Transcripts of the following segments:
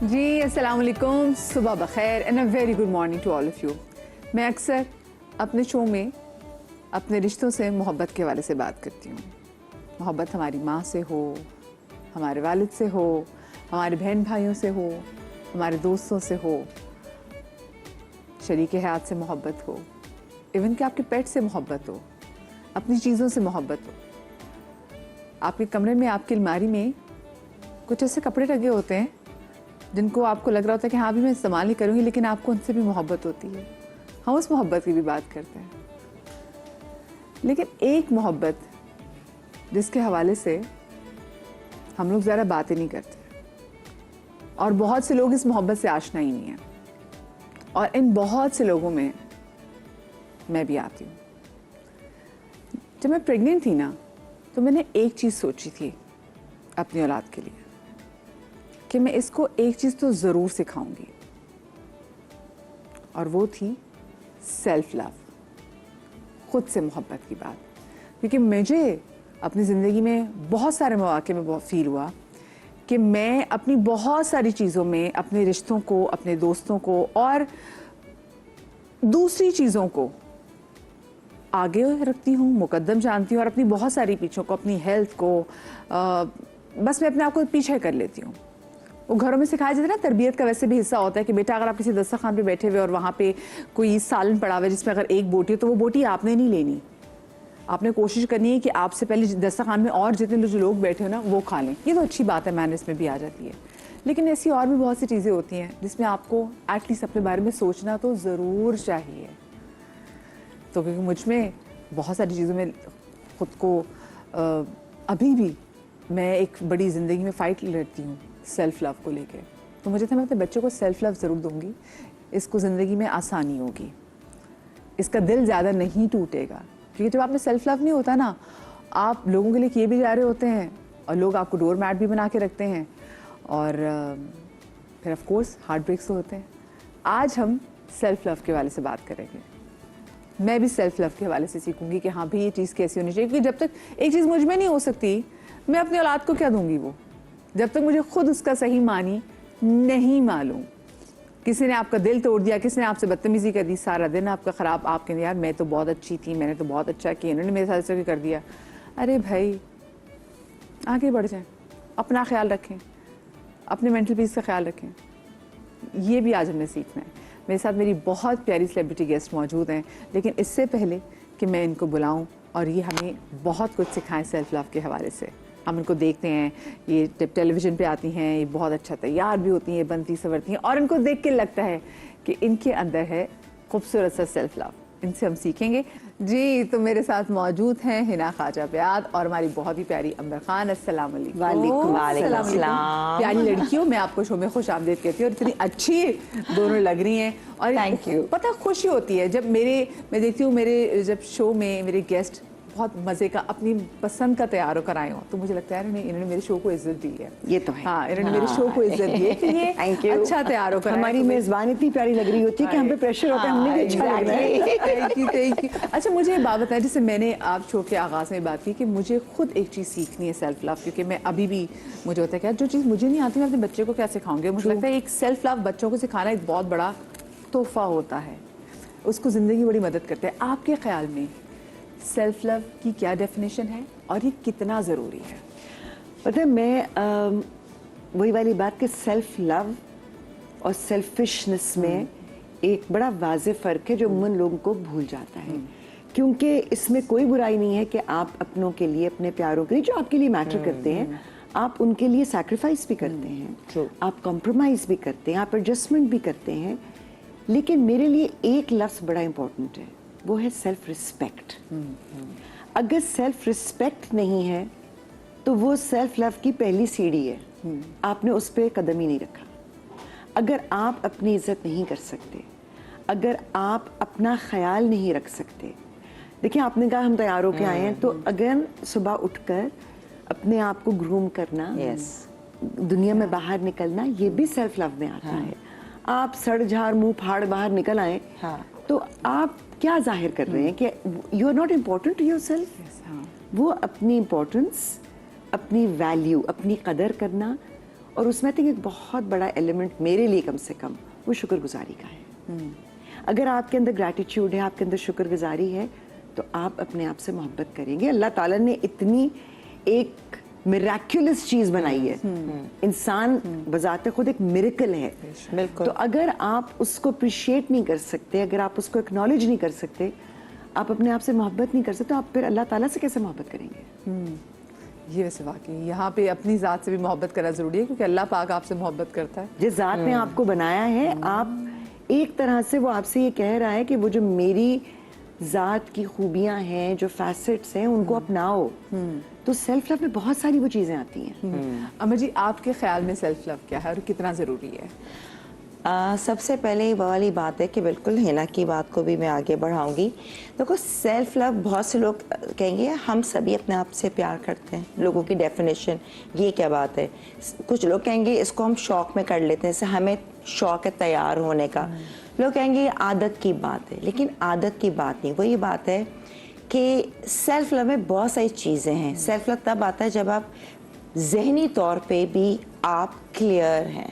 جی السلام علیکم، صبح بخیر and a very good morning to all of you. میں اکثر اپنے شو میں اپنے رشتوں سے محبت کے حوالے سے بات کرتی ہوں. محبت ہماری ماں سے ہو، ہمارے والد سے ہو، ہمارے بہن بھائیوں سے ہو، ہمارے دوستوں سے ہو، شریک حیات سے محبت ہو، ایون کہ آپ کے پیٹ سے محبت ہو، اپنی چیزوں سے محبت ہو. آپ کے کمرے میں، آپ کی الماری میں کچھ ایسے کپڑے لگے ہوتے ہیں جن کو آپ کو لگ رہا ہوتا ہے کہ ہاں بھی میں استعمال نہیں کروں گی، لیکن آپ کو ان سے بھی محبت ہوتی ہے. ہم اس محبت کی بھی بات کرتے ہیں. لیکن ایک محبت جس کے حوالے سے ہم لوگ ذرا باتیں نہیں کرتے، اور بہت سے لوگ اس محبت سے آشنا ہی نہیں ہیں، اور ان بہت سے لوگوں میں میں بھی آتی ہوں. جب میں پریگننٹ تھی نا، تو میں نے ایک چیز سوچی تھی اپنی اولاد کے لیے کہ میں اس کو ایک چیز تو ضرور سکھاؤں گی، اور وہ تھی سیلف لو، خود سے محبت کی بات. کیونکہ مجھے اپنی زندگی میں بہت سارے مواقع میں بہت فیل ہوا کہ میں اپنی بہت ساری چیزوں میں اپنے رشتوں کو، اپنے دوستوں کو اور دوسری چیزوں کو آگے رکھتی ہوں، مقدم جانتی ہوں، اور اپنی بہت ساری پیچھوں کو، اپنی ہیلتھ کو بس میں اپنے آپ کو پیچھے کر لیتی ہوں. وہ گھروں میں سکھایا جاتا ہے نا، تربیت کا ویسے بھی حصہ ہوتا ہے کہ بیٹا اگر آپ کسی دسترخوان پہ بیٹھے ہوئے اور وہاں پہ کوئی سالن پڑا ہوا ہے جس میں اگر ایک بوٹی ہے تو وہ بوٹی آپ نے نہیں لینی، آپ نے کوشش کرنی ہے کہ آپ سے پہلے دسترخوان میں اور جتنے جو لوگ بیٹھے ہو نا وہ کھا لیں. یہ تو اچھی بات ہے، مینرز میں بھی آ جاتی ہے. لیکن ایسی اور بھی بہت سی چیزیں ہوتی ہیں جس میں آپ کو ایٹ لیسٹ اپنے بارے میں سوچنا تو ضرور چاہیے. تو کیونکہ مجھ میں بہت ساری چیزوں میں خود کو ابھی بھی میں ایک بڑی زندگی میں فائٹ لڑتی ہوں سیلف لو کو لے کے. تو مجھے تھا میں اپنے بچوں کو سیلف لو ضرور دوں گی، اس کو زندگی میں آسانی ہوگی، اس کا دل زیادہ نہیں ٹوٹے گا. کیونکہ جب آپ میں سیلف لو نہیں ہوتا نا، آپ لوگوں کے لیے کیے بھی جا رہے ہوتے ہیں اور لوگ آپ کو ڈور میٹ بھی بنا کے رکھتے ہیں، اور پھر آف کورس ہارٹ بریکس ہوتے ہیں. آج ہم سیلف لو کے حوالے سے بات کریں گے. میں بھی سیلف لو کے حوالے سے سیکھوں گی کہ ہاں بھی یہ چیز کیسی ہونی چاہیے. کیونکہ جب تک ایک چیز مجھ میں نہیں ہو سکتی، میں اپنی اولاد کو کیا دوں گی؟ وہ جب تک مجھے خود اس کا صحیح معنی نہیں معلوم. کسی نے آپ کا دل توڑ دیا، کسی نے آپ سے بدتمیزی کر دی، سارا دن آپ کا خراب، آپ کہتے ہیں یار میں تو بہت اچھی تھی، میں نے تو بہت اچھا کیا، انہوں نے میرے ساتھ ایسا کر دیا. ارے بھائی آگے بڑھ جائیں، اپنا خیال رکھیں، اپنے مینٹل پیس کا خیال رکھیں. یہ بھی آج ہم نے سیکھنا ہے. میرے ساتھ میری بہت پیاری سیلیبریٹی گیسٹ موجود ہیں، لیکن اس سے پہلے کہ میں ان کو بلاؤں اور یہ ہمیں بہت کچھ سکھائیں سیلف لو کے حوالے سے. ہم ان کو دیکھتے ہیں، یہ جب ٹیلی ویژن پہ آتی ہیں یہ بہت اچھا تیار بھی ہوتی ہیں، بنتی سنورتی ہیں، اور ان کو دیکھ کے لگتا ہے کہ ان کے اندر ہے خوبصورت سا سیلف لو. ان سے ہم سیکھیں گے. جی تو میرے ساتھ موجود ہیں حنا خواجہ بیاد اور ہماری بہت ہی پیاری امبر خان. السلام علیکم. وعلیکم السلام. پیاری لڑکیوں، میں آپ کو شو میں خوش آمدید کہتی ہوں، اور اتنی اچھی دونوں لگ رہی ہیں. اور Thank you. پتہ خوشی ہوتی ہے جب میں دیکھتی ہوں میرے جب شو میں میرے گیسٹ بہت مزے کا اپنی پسند کا تیار ہو کر آئے ہوں، تو مجھے لگتا ہے انہوں نے میرے شو کو عزت دی ہے. یہ تو ہے. ہاں انہوں نے میرے شو کو عزت دی ہے کہ یہ اچھا تیار ہو کر ہماری میزبان اتنی پیاری لگ رہی ہوتی ہے کہ ہم پہ پریشر ہوتا ہے، ہم نے بھی اچھا لگ رہا ہے. Thank you. اچھا مجھے یہ بات بتائیں، جیسے میں نے آپ شو کے آغاز میں بات کی کہ مجھے خود ایک چیز سیکھنی ہے سیلف لو. کیونکہ میں ابھی بھی مجھے ہوتا ہے کہ جو چیز مجھے نہیں آتی میں اپنے بچے کو کیا سکھاؤں گی. مجھے لگتا ہے ایک سیلف لو بچوں کو سکھانا ایک بہت بڑا تحفہ ہوتا ہے، اس کو زندگی بڑی مدد کرتا ہے. آپ کے خیال میں سیلف لو کی کیا ڈیفینیشن ہے اور یہ کتنا ضروری ہے؟ پتہ ہے میں وہی والی بات کہ سیلف لو اور سیلفشنس میں ایک بڑا واضح فرق ہے جو عموماً لوگوں کو بھول جاتا ہے. کیونکہ اس میں کوئی برائی نہیں ہے کہ آپ اپنوں کے لیے، اپنے پیاروں کے لیے جو آپ کے لیے میٹر کرتے ہیں، آپ ان کے لیے سیکریفائس بھی کرتے ہیں، آپ کمپرومائز بھی کرتے ہیں، آپ ایڈجسٹمنٹ بھی کرتے ہیں. لیکن میرے لیے ایک لفظ بڑا امپورٹنٹ ہے، وہ ہے سیلف رسپیکٹ. اگر سیلف رسپیکٹ نہیں ہے تو وہ سیلف لو کی پہلی سیڑھی ہے، آپ نے اس پہ قدم ہی نہیں رکھا. اگر آپ اپنی عزت نہیں کر سکتے، اگر آپ اپنا خیال نہیں رکھ سکتے، دیکھیں آپ نے کہا ہم تیار ہو کے آئے ہیں، تو اگر صبح اٹھ کر اپنے آپ کو گروم کرنا، دنیا میں باہر نکلنا، یہ بھی سیلف لو میں آتا ہے. آپ سڑ جھاڑ منہ پھاڑ باہر نکل آئیں تو آپ کیا ظاہر کر رہے ہیں کہ you are not important to yourself. وہ اپنی امپورٹنس، اپنی ویلیو، اپنی قدر کرنا اور اس میں ایک بہت بڑا ایلیمنٹ میرے لیے کم سے کم وہ شکر گزاری کا ہے. اگر آپ کے اندر گریٹیٹیوڈ ہے, آپ کے اندر شکر گزاری ہے, تو آپ اپنے آپ سے محبت کریں گے. اللہ تعالیٰ نے اتنی ایک میریکولس چیز بنائی ہے, انسان بذات خود ایک میریکل ہے. بالکل. تو اگر آپ اس کو اپریشیٹ نہیں کر سکتے, اگر آپ اس کو اکنالج نہیں کر سکتے, آپ اپنے آپ سے محبت نہیں کر سکتے, تو آپ پھر اللہ تعالیٰ سے کیسے محبت کریں گے؟ یہ ویسے واقعی یہاں پہ اپنی ذات سے بھی محبت کرنا ضروری ہے, کیونکہ اللہ پاک آپ سے محبت کرتا ہے. جس ذات نے آپ کو بنایا ہے, آپ ایک طرح سے وہ آپ سے یہ کہہ رہا ہے کہ وہ جو میری ذات کی خوبیاں ہیں, جو فیسٹس ہیں, ان کو اپناؤ. تو سیلف لو میں بہت ساری وہ چیزیں آتی ہیں. امر جی, آپ کے خیال میں سیلف لو کیا ہے اور کتنا ضروری ہے؟ سب سے پہلے وہ والی بات ہے کہ بالکل ہینا کی بات کو بھی میں آگے بڑھاؤں گی. دیکھو سیلف لو, بہت سے لوگ کہیں گے ہم سبھی اپنے آپ سے پیار کرتے ہیں, لوگوں کی ڈیفینیشن یہ کیا بات ہے. کچھ لوگ کہیں گے اس کو ہم شوق میں کر لیتے ہیں, جیسے ہمیں شوق ہے تیار ہونے کا. لوگ کہیں گے یہ عادت کی بات ہے, لیکن عادت کی بات نہیں. وہ یہ بات ہے کہ سیلف لو میں بہت ساری چیزیں ہیں. سیلف لو تب آتا ہے جب آپ ذہنی طور پہ بھی آپ کلیئر ہیں.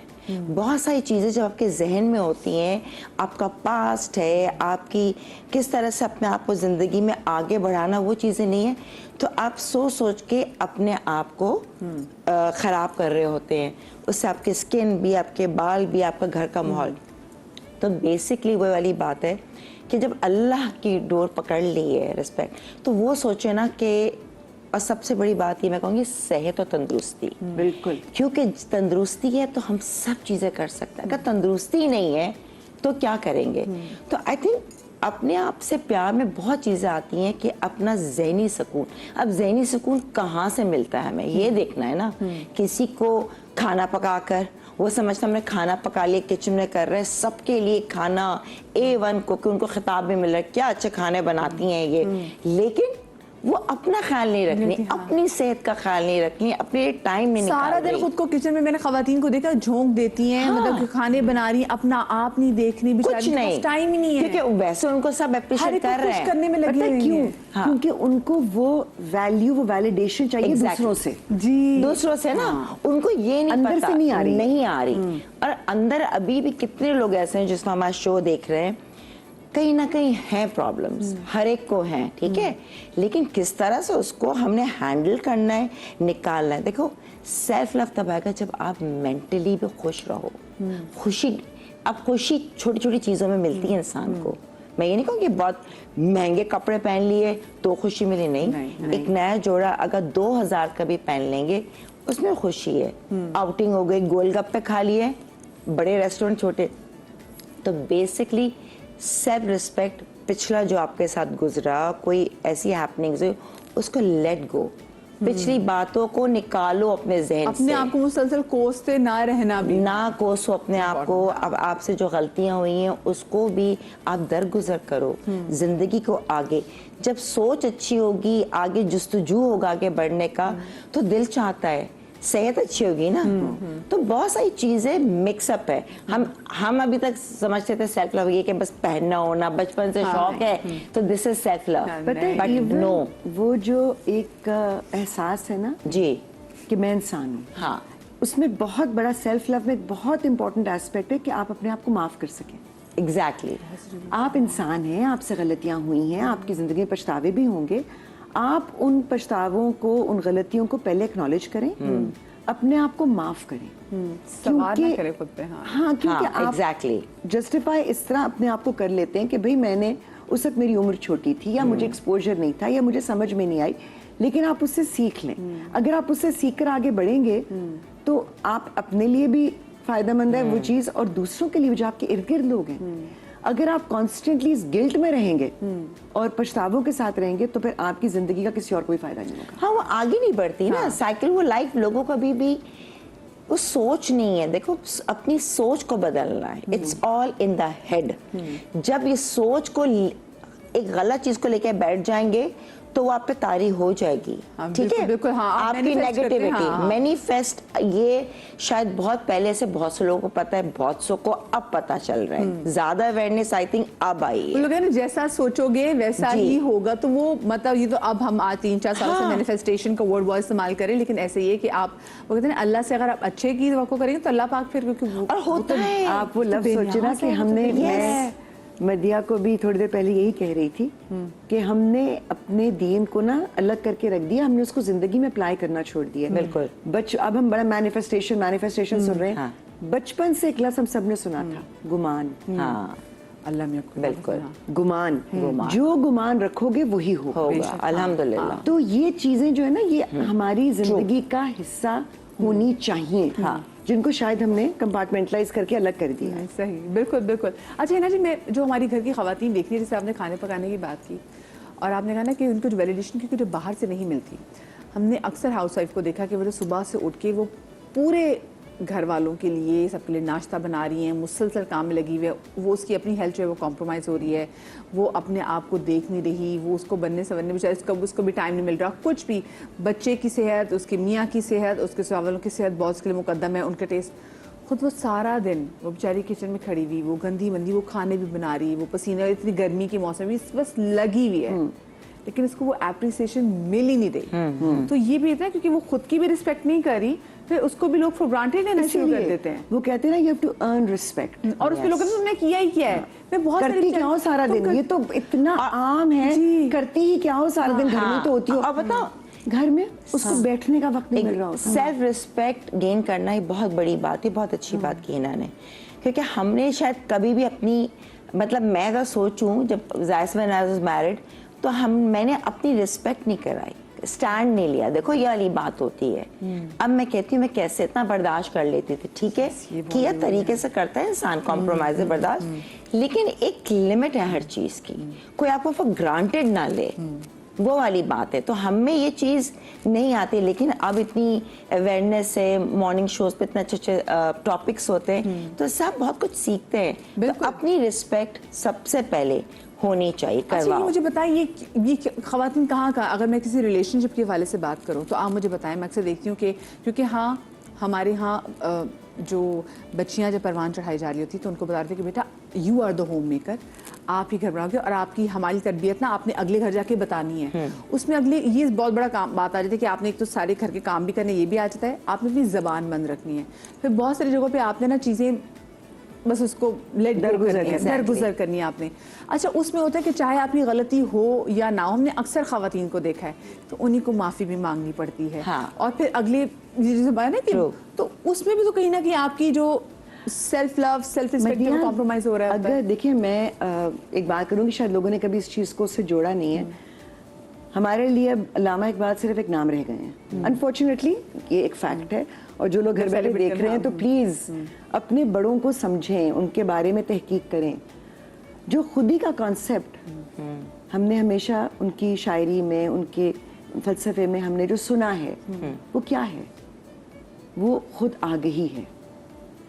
بہت ساری چیزیں جب آپ کے ذہن میں ہوتی ہیں, آپ کا پاسٹ ہے, آپ کی کس طرح سے اپنے آپ کو زندگی میں آگے بڑھانا, وہ چیزیں نہیں ہیں, تو آپ سوچ کے اپنے آپ کو خراب کر رہے ہوتے ہیں. اس سے آپ کی اسکن بھی, آپ کے بال بھی, آپ کا گھر کا ماحول. تو بیسکلی وہ والی بات ہے کہ جب اللہ کی ڈور پکڑ لی ہے رسپیکٹ, تو وہ سوچے نا کہ, اور سب سے بڑی بات یہ میں کہوں گی صحت اور تندرستی. بالکل. کیونکہ تندرستی ہے تو ہم سب چیزیں کر سکتے ہیں. اگر تندرستی نہیں ہے تو کیا کریں گے؟ تو آئی تھنک اپنے آپ سے پیار میں بہت چیزیں آتی ہیں کہ اپنا ذہنی سکون. اب ذہنی سکون کہاں سے ملتا ہے, ہمیں یہ دیکھنا ہے نا. کسی کو کھانا پکا کر وہ سمجھتا ہم نے کھانا پکا لیا, کچن میں کر رہے, سب کے لیے کھانا A1 کو, کہ ان کو خطاب بھی مل رہا ہے کیا اچھے کھانے بناتی ہیں یہ, لیکن وہ اپنا خیال نہیں رکھنی, اپنی صحت کا خیال نہیں رکھنی, اپنے ٹائم نہیں نکال سارا دن خود کو کچن میں, میں نے خواتین کو دیکھا جھونک دیتی ہیں, مطلب کہ کھانے بنا رہی, اپنا آپ نہیں دیکھنی, کچھ نہیں, ٹائم ہی نہیں ہے. کیونکہ ویسے ان کو سب اپریشیٹ کر رہے ہیں, کرنے میں لگے ہوئے ہیں, کیونکہ ان کو وہ ویلیو, وہ ویلیڈیشن چاہیے دوسروں سے. جی, دوسروں سے نا, ان کو یہ نہیں اندر پتا, سے نہیں آ رہی. اور اندر ابھی بھی کتنے لوگ ایسے ہیں جس میں ہمارا شو دیکھ رہے ہیں, کہیں نہ کہیں ہیں پرابلمز, ہر ایک کو ہیں, ٹھیک ہے, لیکن کس طرح سے اس کو ہم نے ہینڈل کرنا ہے, نکالنا ہے. دیکھو سیلف لو تب آئے گا جب آپ مینٹلی بھی خوش رہو. خوشی, اب خوشی چھوٹی چھوٹی چیزوں میں ملتی ہے انسان کو. میں یہ نہیں کہوں کہ بہت مہنگے کپڑے پہن لیے تو خوشی ملی, نہیں. ایک نیا جوڑا اگر 2000 کا بھی پہن لیں گے اس میں خوشی ہے. آؤٹنگ ہو گئی, گول گپے کھا لیے, بڑے ریسٹورنٹ چھوٹے. تو بیسکلی سیلف ریسپیکٹ, پچھلا جو آپ کے ساتھ گزرا, کوئی ایسی ہیپننگز ہوئی, اس کو لیٹ گو. پچھلی باتوں کو نکالو اپنے ذہن سے. اپنے آپ کو مسلسل کوستے نہ رہنا بھی, نہ کوسو اپنے آپ کو. اب آپ سے جو غلطیاں ہوئی ہیں اس کو بھی آپ درگزر کرو. زندگی کو آگے, جب سوچ اچھی ہوگی, آگے جستجو ہوگا آگے بڑھنے کا, تو دل چاہتا ہے, صحت اچھی ہوگی نا, تو بہت ساری چیزیں مکس اپ ہے. ہم ابھی تک سمجھتے تھے سیلف لو یہ کہ بس پہننا ہونا, بچپن سے شوق ہے تو دس is self love. But no, وہ جو ایک احساس ہے نا جی, کہ میں انسان ہوں, ہاں, اس میں بہت بڑا سیلف لو میں ایک بہت امپورٹنٹ ایسپیکٹ ہے کہ آپ اپنے آپ کو معاف کر سکیں. ایگزیکٹلی. آپ انسان ہیں, آپ سے غلطیاں ہوئی ہیں, آپ کی زندگی میں پچھتاوے بھی ہوں گے. آپ ان پچھتاووں کو, ان غلطیوں کو پہلے اکنالج کریں, اپنے آپ کو معاف کریں. سوال نہ کریں خود پہ. ہاں, کیونکہ آپ جسٹیفائی اس طرح اپنے آپ کو کر لیتے ہیں کہ بھئی میں نے, اس وقت میری عمر چھوٹی تھی, یا مجھے ایکسپوجر نہیں تھا, یا مجھے سمجھ میں نہیں آئی. لیکن آپ اس سے سیکھ لیں. اگر آپ اس سے سیکھ کر آگے بڑھیں گے تو آپ اپنے لیے بھی فائدہ مند ہے وہ چیز, اور دوسروں کے لیے جو آپ کے ارد گرد لوگ ہیں. اگر آپ کانسٹنٹلی اس گلٹ میں رہیں گے اور پچھتاووں کے ساتھ رہیں گے, تو پھر آپ کی زندگی کا کسی اور کوئی فائدہ نہیں ہوگا. ہاں, وہ آگے نہیں بڑھتی نا سائیکل. وہ لائف لوگوں کا بھی وہ سوچ نہیں ہے. دیکھو اپنی سوچ کو بدلنا ہے. It's all in the head. جب یہ سوچ کو, ایک غلط چیز کو لے کے بیٹھ جائیں گے تو وہ آپ پہ طاری ہو جائے گی. ہاں، ٹھیک ہے, بالکل, ہاں, آپ آپ کی manifest کرتے ہیں, نیگیٹیوٹی ہاں. مینیفیسٹ, یہ شاید بہت پہلے سے بہت سے لوگوں کو پتا ہے, بہت سو کو اب پتا چل رہا ہے, زیادہ اویئرنیس آئی تھنک اب آئی وہ ہے. لوگ ہیں نا جیسا سوچو گے ویسا ہی ہوگا, تو وہ مطلب یہ تو اب ہم آج 3-4 سال سے مینیفیسٹیشن کا ورڈ بہت استعمال کریں, لیکن ایسے یہ کہ آپ وہ کہتے ہیں اللہ سے اگر آپ اچھے کی توقع کریں گے تو اللہ پاک پھر, کیونکہ اور ہوتا ہے. آپ وہ لفظ سوچے نا کہ ہم نے, میں مدیہ کو بھی تھوڑی دیر پہلے یہی کہہ رہی تھی کہ ہم نے اپنے دین کو نا الگ کر کے رکھ دیا, ہم نے اس کو زندگی میں اپلائی کرنا چھوڑ دیا. بالکل. اب ہم بڑا مینیفیسٹیشن سن رہے ہیں. بچپن سے ایک لفظ ہم سب نے سنا تھا, گمان. ہاں اللہ میں بالکل, گمان. جو گمان رکھو گے وہی ہوگا الحمدللہ. تو یہ چیزیں جو ہے نا یہ ہماری زندگی کا حصہ ہونی چاہیے, جن کو شاید ہم نے کمپارٹمنٹلائز کر کے الگ کر دیا. صحیح, بالکل بالکل. اچھا ہے نا جی, میں جو ہماری گھر کی خواتین دیکھ رہی ہیں, جیسے آپ نے کھانے پکانے کی بات کی اور آپ نے کہا نا کہ ان کو جو ویلیڈیشن کی جو باہر سے نہیں ملتی, ہم نے اکثر ہاؤس وائف کو دیکھا کہ وہ جو صبح سے اٹھ کے وہ پورے گھر والوں کے لیے سب کے لیے ناشتہ بنا رہی ہیں, مسلسل کام میں لگی ہوئی ہے, وہ اس کی اپنی ہیلتھ جو ہے وہ کمپرومائز ہو رہی ہے, وہ اپنے آپ کو دیکھ نہیں رہی, وہ اس کو بننے سنورنے میں اس کو بھی ٹائم نہیں مل رہا, کچھ بھی. بچے کی صحت, اس کے میاں کی صحت, اس کے سوا والوں کی صحت بہت کے لیے مقدم ہے, ان کا ٹیسٹ. خود وہ سارا دن وہ بیچاری کچن میں کھڑی ہوئی, وہ گندی بندی, وہ کھانے بھی بنا رہی, وہ پسینہ, اتنی گرمی کے موسم میں بس لگی ہوئی ہے, لیکن اس کو وہ اپریسیشن مل ہی نہیں رہی. تو یہ بھی ہے کیونکہ وہ خود کی بھی رسپیکٹ نہیں کر رہی, پھر اس کو بھی لوگ فور گرانٹیڈ لینا شروع کر دیتے ہیں. وہ کہتے ہیں نا you have to earn respect, اور اس پہ لوگ کہتے ہیں تم نے کیا ہی کیا ہے, میں بہت کرتی کیا ہو سارا دن, یہ تو اتنا عام ہے, کرتی ہی کیا ہو سارا دن, گھر میں تو ہوتی ہو. اب بتاؤ, گھر میں اس کو بیٹھنے کا وقت نہیں مل رہا ہوتا. سیلف ریسپیکٹ گین کرنا یہ بہت بڑی بات ہے, بہت اچھی بات کی انہوں نے, کیونکہ ہم نے شاید کبھی بھی اپنی, مطلب میں اگر سوچوں جب زائس when I was married تو میں نے اپنی رسپیکٹ نہیں کرائی, اسٹینڈ نہیں لیا. دیکھو یہ والی بات ہوتی ہے. اب میں کہتی ہوں میں کیسے اتنا برداشت کر لیتی تھی, ٹھیک ہے کیا طریقے سے کرتا ہے انسان, کمپرومائز برداشت, لیکن ایک لمٹ ہے ہر چیز کی, کوئی آپ کو فور گرانٹیڈ نہ لے, وہ والی بات ہے. تو ہم میں یہ چیز نہیں آتی, لیکن اب اتنی اویئرنیس ہے, مارننگ شوز پہ اتنے اچھے اچھے ٹاپکس ہوتے ہیں, تو سب بہت کچھ سیکھتے ہیں. تو اپنی رسپیکٹ سب سے پہلے ہونی چاہیے, کرواؤ. مجھے بتائیں یہ خواتین کہاں کا, اگر میں کسی ریلیشن شپ کے حوالے سے بات کروں تو آپ مجھے بتائیں. میں اکثر دیکھتی ہوں کہ کیونکہ ہاں ہمارے ہاں جو بچیاں جب پروان چڑھائی جا رہی ہوتی تو ان کو بتا رہے تھے کہ بیٹا you are the home maker, آپ ہی گھر بناؤ گے, اور آپ کی ہماری تربیت نا آپ نے اگلے گھر جا کے بتانی ہے. اس میں اگلے یہ بہت بڑا کام بات آ جاتی ہے کہ آپ نے ایک تو سارے گھر کے کام بھی کرنے, یہ بھی آ جاتا ہے, آپ نے اپنی زبان بند رکھنی ہے. پھر بہت ساری جگہوں پہ آپ نے نا چیزیں بس اس کو درگزر کرنی ہے آپ نے. اچھا اس میں ہوتا ہے کہ چاہے آپ کی غلطی ہو یا نہ ہو, ہم نے اکثر خواتین کو دیکھا ہے تو انہیں کو معافی بھی مانگنی پڑتی ہے, اور پھر اگلے جیسے بات ہے نا, تو اس میں بھی تو کہیں نہ کہیں آپ کی جو سیلف لو, سیلف ریسپیکٹ جو کمپرومائز ہو رہا ہے. اگر دیکھیں میں ایک بات کروں گی, شاید لوگوں نے کبھی اس چیز کو اس سے جوڑا نہیں ہے. ہمارے لیے اب علامہ اقبال صرف ایک نام رہ گئے ہیں, انفارچونیٹلی یہ ایک فیکٹ ہے. اور جو لوگ گھر بیٹھے دیکھ رہے ہیں تو پلیز اپنے بڑوں کو سمجھیں, ان کے بارے میں تحقیق کریں. جو خودی کا کانسیپٹ ہم نے ہمیشہ ان کی شاعری میں, ان کے فلسفے میں ہم نے جو سنا ہے, وہ کیا ہے؟ وہ خود آگہی ہے,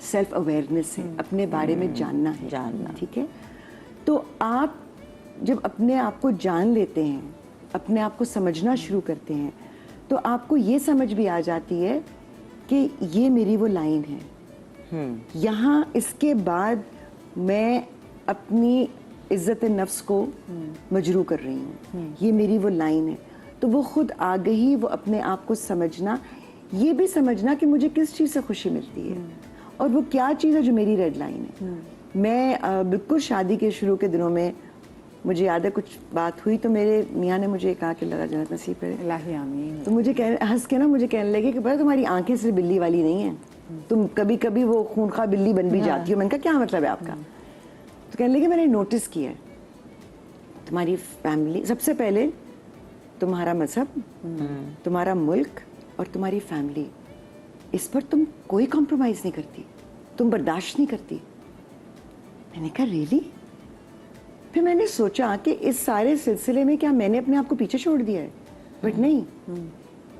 سیلف اویئرنیس ہے, اپنے بارے میں جاننا ہے. ٹھیک ہے, تو آپ جب اپنے آپ کو جان لیتے ہیں, اپنے آپ کو سمجھنا شروع کرتے ہیں, تو آپ کو یہ سمجھ بھی آ جاتی ہے کہ یہ میری وہ لائن ہے, یہاں اس کے بعد میں اپنی عزت نفس کو مجروح کر رہی ہوں, یہ میری وہ لائن ہے. تو وہ خود آگہی, وہ اپنے آپ کو سمجھنا, یہ بھی سمجھنا کہ مجھے کس چیز سے خوشی ملتی ہے اور وہ کیا چیز ہے جو میری ریڈ لائن ہے. میں بالکل شادی کے شروع کے دنوں میں مجھے یاد ہے کچھ بات ہوئی تو میرے میاں نے مجھے کہا کہ اللہ جنت نصیب کرے, اللہ آمین. تو مجھے ہنس کے نا مجھے کہنے لگے کہ بھائی تمہاری آنکھیں صرف بلی والی نہیں ہیں, تم کبھی کبھی وہ خونخواہ بلی بن بھی جاتی ہو. میں نے کہا کیا مطلب ہے آپ کا؟ تو کہنے لگے میں نے نوٹس کیا ہے تمہاری فیملی, سب سے پہلے تمہارا مذہب, تمہارا ملک اور تمہاری فیملی, اس پر تم کوئی کمپرومائز نہیں کرتی, تم برداشت نہیں کرتی. میں نے کہا ریلی؟ پھر میں نے سوچا کہ اس سارے سلسلے میں کیا میں نے اپنے آپ کو پیچھے چھوڑ دیا ہے؟ بٹ نہیں,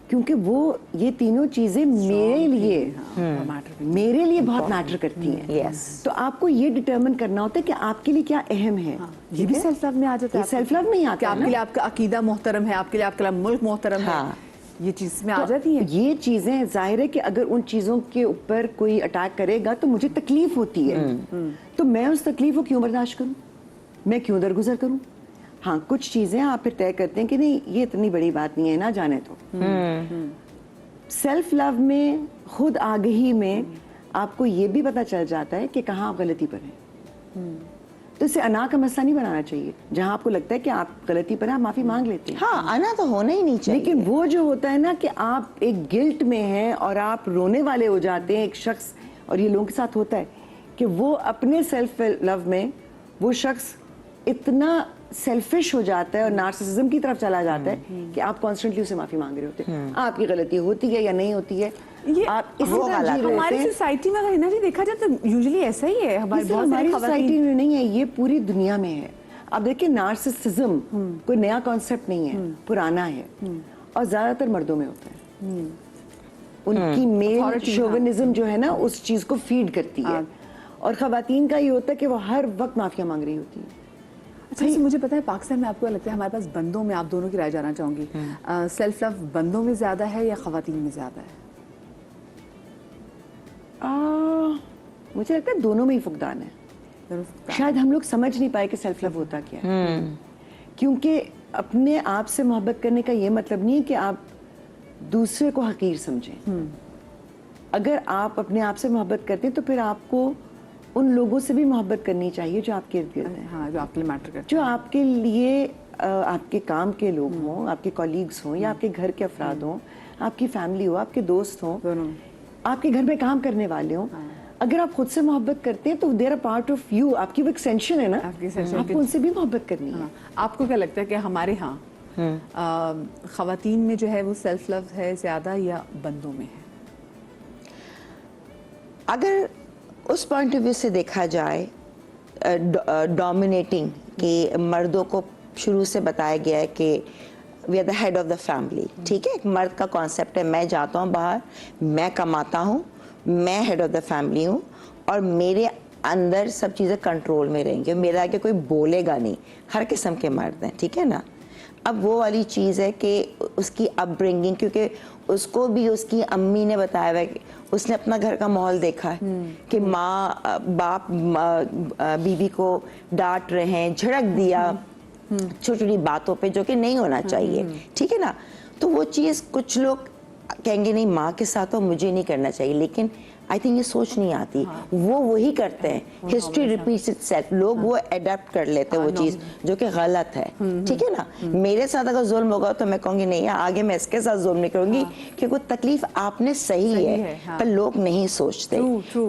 کیونکہ وہ یہ تینوں چیزیں میرے لیے بہت میٹر کرتی ہیں. تو آپ کو یہ ڈٹرمن کرنا ہوتا ہے کہ آپ کے لیے کیا اہم ہے. یہ بھی سیلف لو میں آ جاتا ہے. سیلف لو میں ہی آتا ہے. آپ کے لیے آپ کا عقیدہ محترم ہے, آپ کے لیے آپ کا ملک محترم ہے, یہ چیز میں آ جاتی ہے. یہ چیزیں ظاہر ہے کہ اگر ان چیزوں کے اوپر کوئی اٹیک کرے گا تو مجھے تکلیف ہوتی ہے, تو میں اس تکلیف کو کیوں برداشت کروں, میں کیوں درگزر کروں. ہاں کچھ چیزیں آپ پھر طے کرتے ہیں کہ نہیں یہ اتنی بڑی بات نہیں ہے, نہ جانے تو. سیلف لو میں, خود آگہی میں آپ کو یہ بھی پتا چل جاتا ہے کہ کہاں آپ غلطی پر ہیں. تو اسے انا کا مسئلہ نہیں بنانا چاہیے. جہاں آپ کو لگتا ہے کہ آپ غلطی پر ہیں آپ معافی مانگ لیتے ہیں. ہاں انا تو ہونا ہی نہیں چاہیے. لیکن وہ جو ہوتا ہے نا کہ آپ ایک گلٹ میں ہیں اور آپ رونے والے ہو جاتے ہیں, ایک شخص, اور یہ لوگوں کے ساتھ ہوتا ہے کہ وہ اپنے سیلف لو میں وہ شخص اتنا سیلفش ہو جاتا ہے اور نارسسزم کی طرف چلا جاتا ہے کہ آپ کانسٹنٹلی اسے معافی مانگ رہے ہوتے ہیں. آپ کی غلطی ہوتی ہے یا نہیں ہوتی ہے, آپ اسی طرح جی رہے ہوتے ہیں. ہماری سوسائٹی میں اگر جی دیکھا جائے تو یوزلی ایسا ہی ہے. ہماری سوسائٹی میں نہیں ہے, یہ پوری دنیا میں ہے. اب دیکھیں نارسسزم کوئی نیا کانسیپٹ نہیں ہے, پرانا ہے, اور زیادہ تر مردوں میں ہوتا ہے. ان کی میل شوونزم جو ہے نا اس چیز کو فیڈ کرتی ہے, اور خواتین کا یہ ہوتا ہے کہ وہ ہر وقت معافیاں مانگ رہی ہوتی ہیں. اچھا مجھے پتا ہے پاکستان میں آپ کو لگتا ہے ہمارے پاس بندوں میں, آپ دونوں کی رائے جاننا چاہوں گی, سیلف لو بندوں میں زیادہ ہے یا خواتین میں زیادہ ہے؟ مجھے لگتا ہے دونوں میں ہی فقدان ہے. شاید ہم لوگ سمجھ نہیں پائے کہ سیلف لو ہوتا کیا ہے. کیونکہ اپنے آپ سے محبت کرنے کا یہ مطلب نہیں ہے کہ آپ دوسرے کو حقیر سمجھیں. اگر آپ اپنے آپ سے محبت کرتے ہیں تو پھر آپ کو ان لوگوں سے بھی محبت کرنی چاہیے جو آپ کے ارد گرد ہیں, جو آپ کے لیے میٹر کرتے ہیں, جو آپ کے لیے آپ کے کام کے لوگ ہوں, آپ کے کولیگز ہوں, یا آپ کے گھر کے افراد ہوں, آپ کی فیملی ہو, آپ کے دوست ہوں, آپ کے گھر میں کام کرنے والے ہوں. اگر آپ خود سے محبت کرتے ہیں تو there are part of you, آپ کی وہ ایکسٹینشن ہے نا, آپ کو ان سے بھی محبت کرنی ہے. آپ کو کیا لگتا ہے کہ ہمارے ہاں خواتین میں جو ہے وہ سیلف لو ہے زیادہ یا بندوں میں ہے؟ اگر اس پوائنٹ آف ویو سے دیکھا جائے ڈومینیٹنگ, کہ مردوں کو شروع سے بتایا گیا ہے کہ we are the head of the family, ٹھیک ہے, ایک مرد کا کانسیپٹ ہے میں جاتا ہوں باہر, میں کماتا ہوں, میں ہیڈ آف دا فیملی ہوں, اور میرے اندر سب چیزیں کنٹرول میں رہیں گی, میرا آگے کوئی بولے گا نہیں. ہر قسم کے مرد ہیں, ٹھیک ہے نا. اب وہ والی چیز ہے کہ اس کی اپ برنگنگ, کیونکہ اس کو بھی اس کی امی نے بتایا ہوا ہے کہ اس نے اپنا گھر کا ماحول دیکھا ہے کہ ماں باپ بیوی کو ڈانٹ رہے ہیں, جھڑک دیا چھوٹی چھوٹی باتوں پہ, جو کہ نہیں ہونا چاہیے, ٹھیک ہے نا. تو وہ چیز کچھ لوگ کہیں گے نہیں ماں کے ساتھ تو مجھے نہیں کرنا چاہیے, لیکن آئی تھنک یہ سوچ نہیں آتی, وہ وہی کرتے ہیں. ہسٹری ریپیٹس اٹ سیلف, لوگ وہ اڈیپٹ کر لیتے ہیں وہ چیز جو کہ غلط ہے, ٹھیک ہے نا. میرے ساتھ اگر ظلم ہوگا تو میں کہوں گی نہیں آگے میں اس کے ساتھ ظلم نہیں کروں گی, کیونکہ وہ تکلیف آپ نے صحیح ہے, پر لوگ نہیں سوچتے.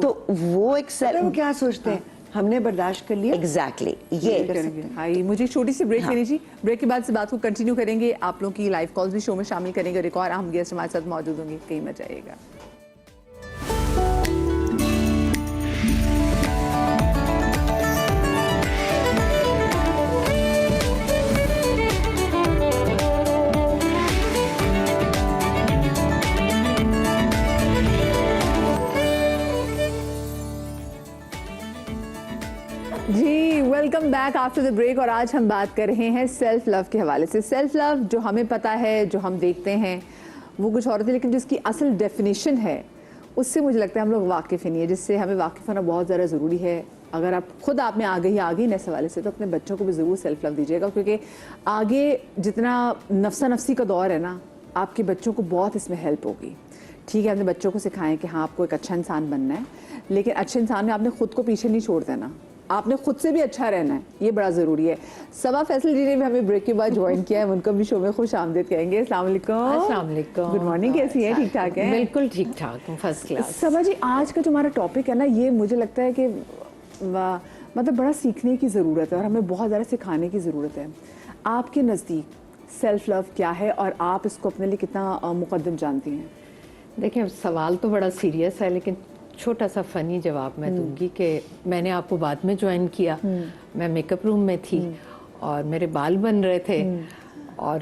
تو وہ ایک وہ کیا سوچتے ہیں, ہم نے برداشت کر لیا. ایگزیکٹلی, یہ مجھے چھوٹی سی بریک لینی جی, بریک کے بعد سے بات کو کنٹینیو کریں گے. آپ لوگوں کی لائیو کالز بھی شو میں شامل کریں گے, اور ایک اور اہم گیسٹ ہمارے ساتھ موجود ہوں گے, کہیں مت جائیے گا. جی welcome back after the break, اور آج ہم بات کر رہے ہیں سیلف لو کے حوالے سے. سیلف لو جو ہمیں پتہ ہے, جو ہم دیکھتے ہیں وہ کچھ اور ہوتی ہے, لیکن جس کی اصل ڈیفینیشن ہے اس سے مجھے لگتا ہے ہم لوگ واقف ہی نہیں ہے, جس سے ہمیں واقف ہونا بہت زیادہ ضروری ہے. اگر آپ خود آپ میں آگے نا اس حوالے سے, تو اپنے بچوں کو بھی ضرور سیلف لو دیجیے گا, کیونکہ آگے جتنا نفسا نفسی کا دور ہے نا, آپ کے بچوں کو بہت اس میں ہیلپ ہوگی. ٹھیک ہے, اپنے بچوں کو سکھائیں کہ ہاں آپ کو ایک اچھا انسان بننا ہے, لیکن اچھے انسان میں آپ نے خود کو پیچھے نہیں چھوڑ دینا, آپ نے خود سے بھی اچھا رہنا ہے, یہ بڑا ضروری ہے. صبا فیصل جی نے بھی ہمیں بریک کے بعد جوائن کیا ہے, ان کو بھی شو میں خوش آمدید کہیں گے. السلام علیکم. السلام علیکم. گڈ مارننگ, کیسی ہیں؟ ٹھیک ٹھاک ہیں؟ بالکل ٹھیک ٹھاک, فرسٹ کلاس. صبا جی آج کا جو ہمارا ٹاپک ہے نا, یہ مجھے لگتا ہے کہ مطلب بڑا سیکھنے کی ضرورت ہے, اور ہمیں بہت زیادہ سکھانے کی ضرورت ہے. آپ کے نزدیک سیلف لو کیا ہے, اور آپ اس کو اپنے لیے کتنا مقدم جانتی ہیں؟ دیکھیں سوال تو بڑا سیریس ہے, لیکن چھوٹا سا فنی جواب میں دوں گی کہ میں نے آپ کو بعد میں جوائن کیا, میں میک اپ روم میں تھی اور میرے بال بن رہے تھے, اور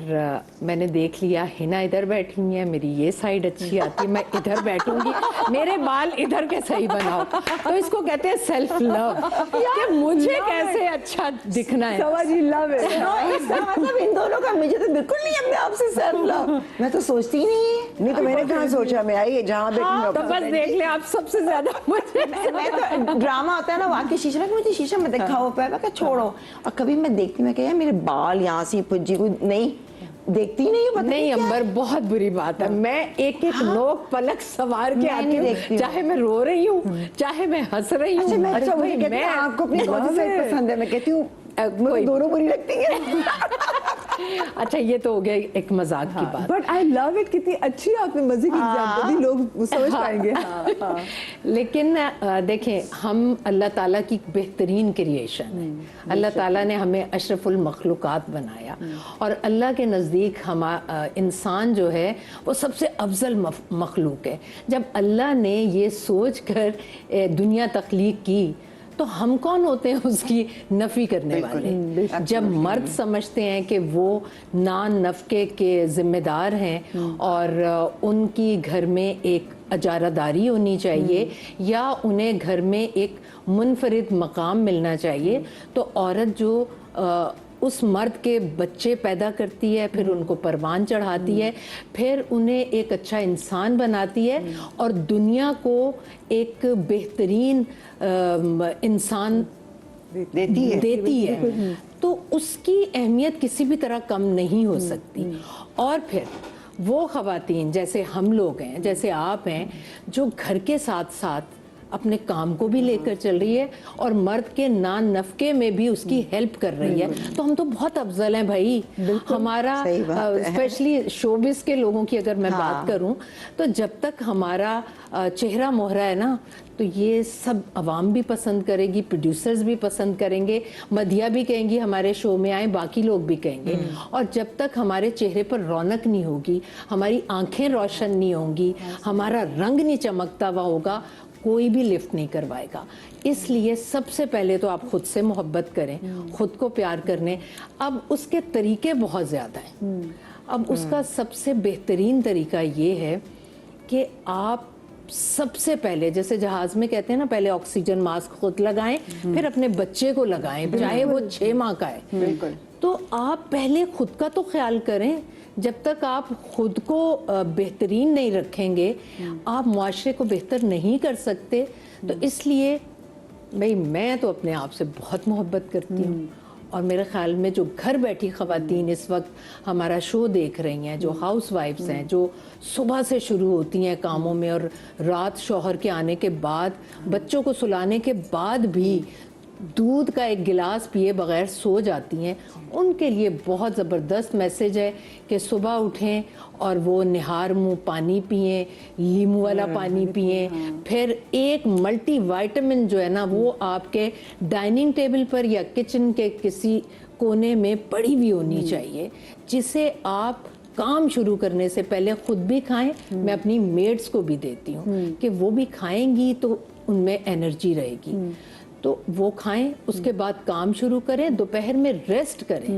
میں نے دیکھ لیا ہنا ادھر بیٹھی ہوئی ہے, میری یہ سائڈ اچھی آتی ہے, میں ادھر بیٹھوں گی, میرے بال ادھر کے صحیح بناؤ. تو اس کو کہتے ہیں سیلف لو, کہ مجھے کیسے اچھا دکھنا ہے. سوا جی لو ہے. اس کا مطلب ان دونوں کا مجھے تو بالکل نہیں اپنے آپ سے سیلف لو, میں تو سوچتی ہی نہیں تو میں نے کہاں سوچا, میں آئی جہاں ہاں, تو بیٹھی بس دیکھ لیں آپ سب سے زیادہ مجھے میں تو ڈرامہ ہوتا ہے نا واقعی شیشہ میں, مجھے شیشہ میں دیکھا ہوا پہ, میں کہ چھوڑو. اور کبھی میں دیکھتی, میں کہ میرے بال یہاں سے پجی کو نہیں دیکھتی نہیں امبر, بہت بری بات ہے. میں ایک ایک نوک پلک سوار کے آتی ہوں, چاہے میں رو رہی ہوں چاہے میں ہنس رہی ہوں. اچھا مجھے کہتے ہیں آپ کو اپنی کون سی سائڈ پسند ہے, میں کہتی ہوں مجھے دونوں بری لگتی ہیں. اچھا یہ تو ہو گیا ایک مذاق کی بات. بٹ آئی لو اٹ, کتنی اچھی آپ نے مزے کی ایگزامپل دی, لوگ سمجھ پائیں گے. لیکن دیکھیں ہم اللہ تعالیٰ کی بہترین کریشن ہے. اللہ تعالیٰ نے ہمیں اشرف المخلوقات بنایا, اور اللہ کے نزدیک انسان جو ہے وہ سب سے افضل مخلوق ہے. جب اللہ نے یہ سوچ کر دنیا تخلیق کی تو ہم کون ہوتے ہیں اس کی نفی کرنے والے. جب مرد سمجھتے ہیں کہ وہ نان نفقے کے ذمہ دار ہیں اور ان کی گھر میں ایک اجارہ داری ہونی چاہیے یا انہیں گھر میں ایک منفرد مقام ملنا چاہیے, تو عورت جو اس مرد کے بچے پیدا کرتی ہے, پھر ان کو پروان چڑھاتی ہے, پھر انہیں ایک اچھا انسان بناتی ہے اور دنیا کو ایک بہترین انسان دیتی ہے, تو اس کی اہمیت کسی بھی طرح کم نہیں ہو سکتی. اور پھر وہ خواتین جیسے ہم لوگ ہیں, جیسے آپ ہیں, جو گھر کے ساتھ ساتھ اپنے کام کو بھی لے کر چل رہی ہے اور مرد کے نان نفقے میں بھی اس کی ہیلپ کر رہی ہے, تو ہم تو بہت افضل ہیں بھائی. ہمارا اسپیشلی شوبز کے لوگوں کی اگر میں بات کروں تو جب تک ہمارا چہرہ مہرا ہے نا, تو یہ سب عوام بھی پسند کرے گی, پروڈیوسرز بھی پسند کریں گے, مدیہ بھی کہیں گی ہمارے شو میں آئیں, باقی لوگ بھی کہیں گے. اور جب تک ہمارے چہرے پر رونق نہیں ہوگی, ہماری آنکھیں روشن نہیں ہوں گی, ہمارا رنگ نہیں چمکتا ہوا ہوگا, کوئی بھی لفٹ نہیں کروائے گا. اس لیے سب سے پہلے تو آپ خود سے محبت کریں, خود کو پیار کرنے. اب اس کے طریقے بہت زیادہ ہیں. اب اس کا سب سے بہترین طریقہ یہ ہے کہ آپ سب سے پہلے, جیسے جہاز میں کہتے ہیں نا, پہلے آکسیجن ماسک خود لگائیں, پھر اپنے بچے کو لگائیں, چاہے وہ 6 ماہ کا ہے. تو آپ پہلے خود کا تو خیال کریں. جب تک آپ خود کو بہترین نہیں رکھیں گے, آپ معاشرے کو بہتر نہیں کر سکتے. تو اس لیے بھئی میں تو اپنے آپ سے بہت محبت کرتی ہوں, اور میرے خیال میں جو گھر بیٹھی خواتین اس وقت ہمارا شو دیکھ رہی ہیں, جو ہاؤس وائفز ہیں, جو صبح سے شروع ہوتی ہیں کاموں میں اور رات شوہر کے آنے کے بعد, بچوں کو سلانے کے بعد بھی دودھ کا ایک گلاس پیے بغیر سو جاتی ہیں, ان کے لیے بہت زبردست میسج ہے کہ صبح اٹھیں اور وہ نہار منہ پانی پئیں, لیمو والا پانی پئیں, پھر ایک ملٹی وائٹامن جو ہے نا وہ آپ کے ڈائننگ ٹیبل پر یا کچن کے کسی کونے میں پڑی ہوئی ہونی چاہیے, جسے آپ کام شروع کرنے سے پہلے خود بھی کھائیں. میں اپنی میڈس کو بھی دیتی ہوں کہ وہ بھی کھائیں گی تو ان میں انرجی رہے گی, تو وہ کھائیں, اس کے بعد کام شروع کریں, دوپہر میں ریسٹ کریں.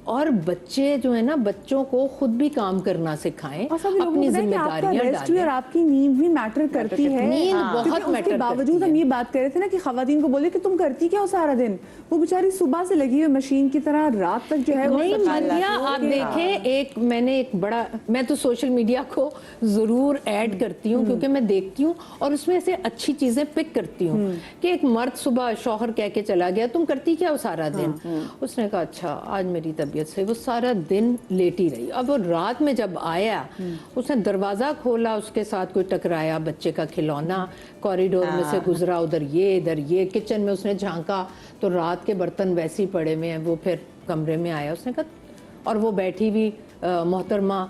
اور بچے جو ہے نا, بچوں کو خود بھی کام کرنا سکھائیں, اپنی ذمہ داریاں ڈالیں. اور آپ کی نیند بھی میٹر کرتی ہے. نیند بہت میٹر کرتی ہے. باوجود ہم یہ بات کر رہے تھے نا کہ خواتین کو بولے کہ تم کرتی کیا ہو سارا دن, وہ بیچاری صبح سے لگی ہوئی مشین کی طرح رات تک جو ہے. نہیں مدیہ, آپ دیکھیں, میں نے ایک بڑا, میں تو سوشل میڈیا کو ضرور ایڈ کرتی ہوں کیونکہ میں دیکھتی ہوں اور اس میں سے اچھی چیزیں پک کرتی ہوں, کہ ایک مرد صبح شوہر کہہ کے چلا گیا تم کرتی کیا ہو سارا دن. اس نے کہا اچھا آج میری طبیعت سے, وہ سارا دن لیٹی رہی. اب وہ رات میں جب آیا, اس نے دروازہ کھولا, اس کے ساتھ کوئی ٹکرایا, بچے کا کھلونا کوریڈور میں سے گزرا, ادھر یہ, کچن میں اس نے جھانکا تو رات کے برتن ویسے ہی پڑے ہوئے ہیں. وہ پھر کمرے میں آیا, اس نے کہا, اور وہ بیٹھی ہوئی محترمہ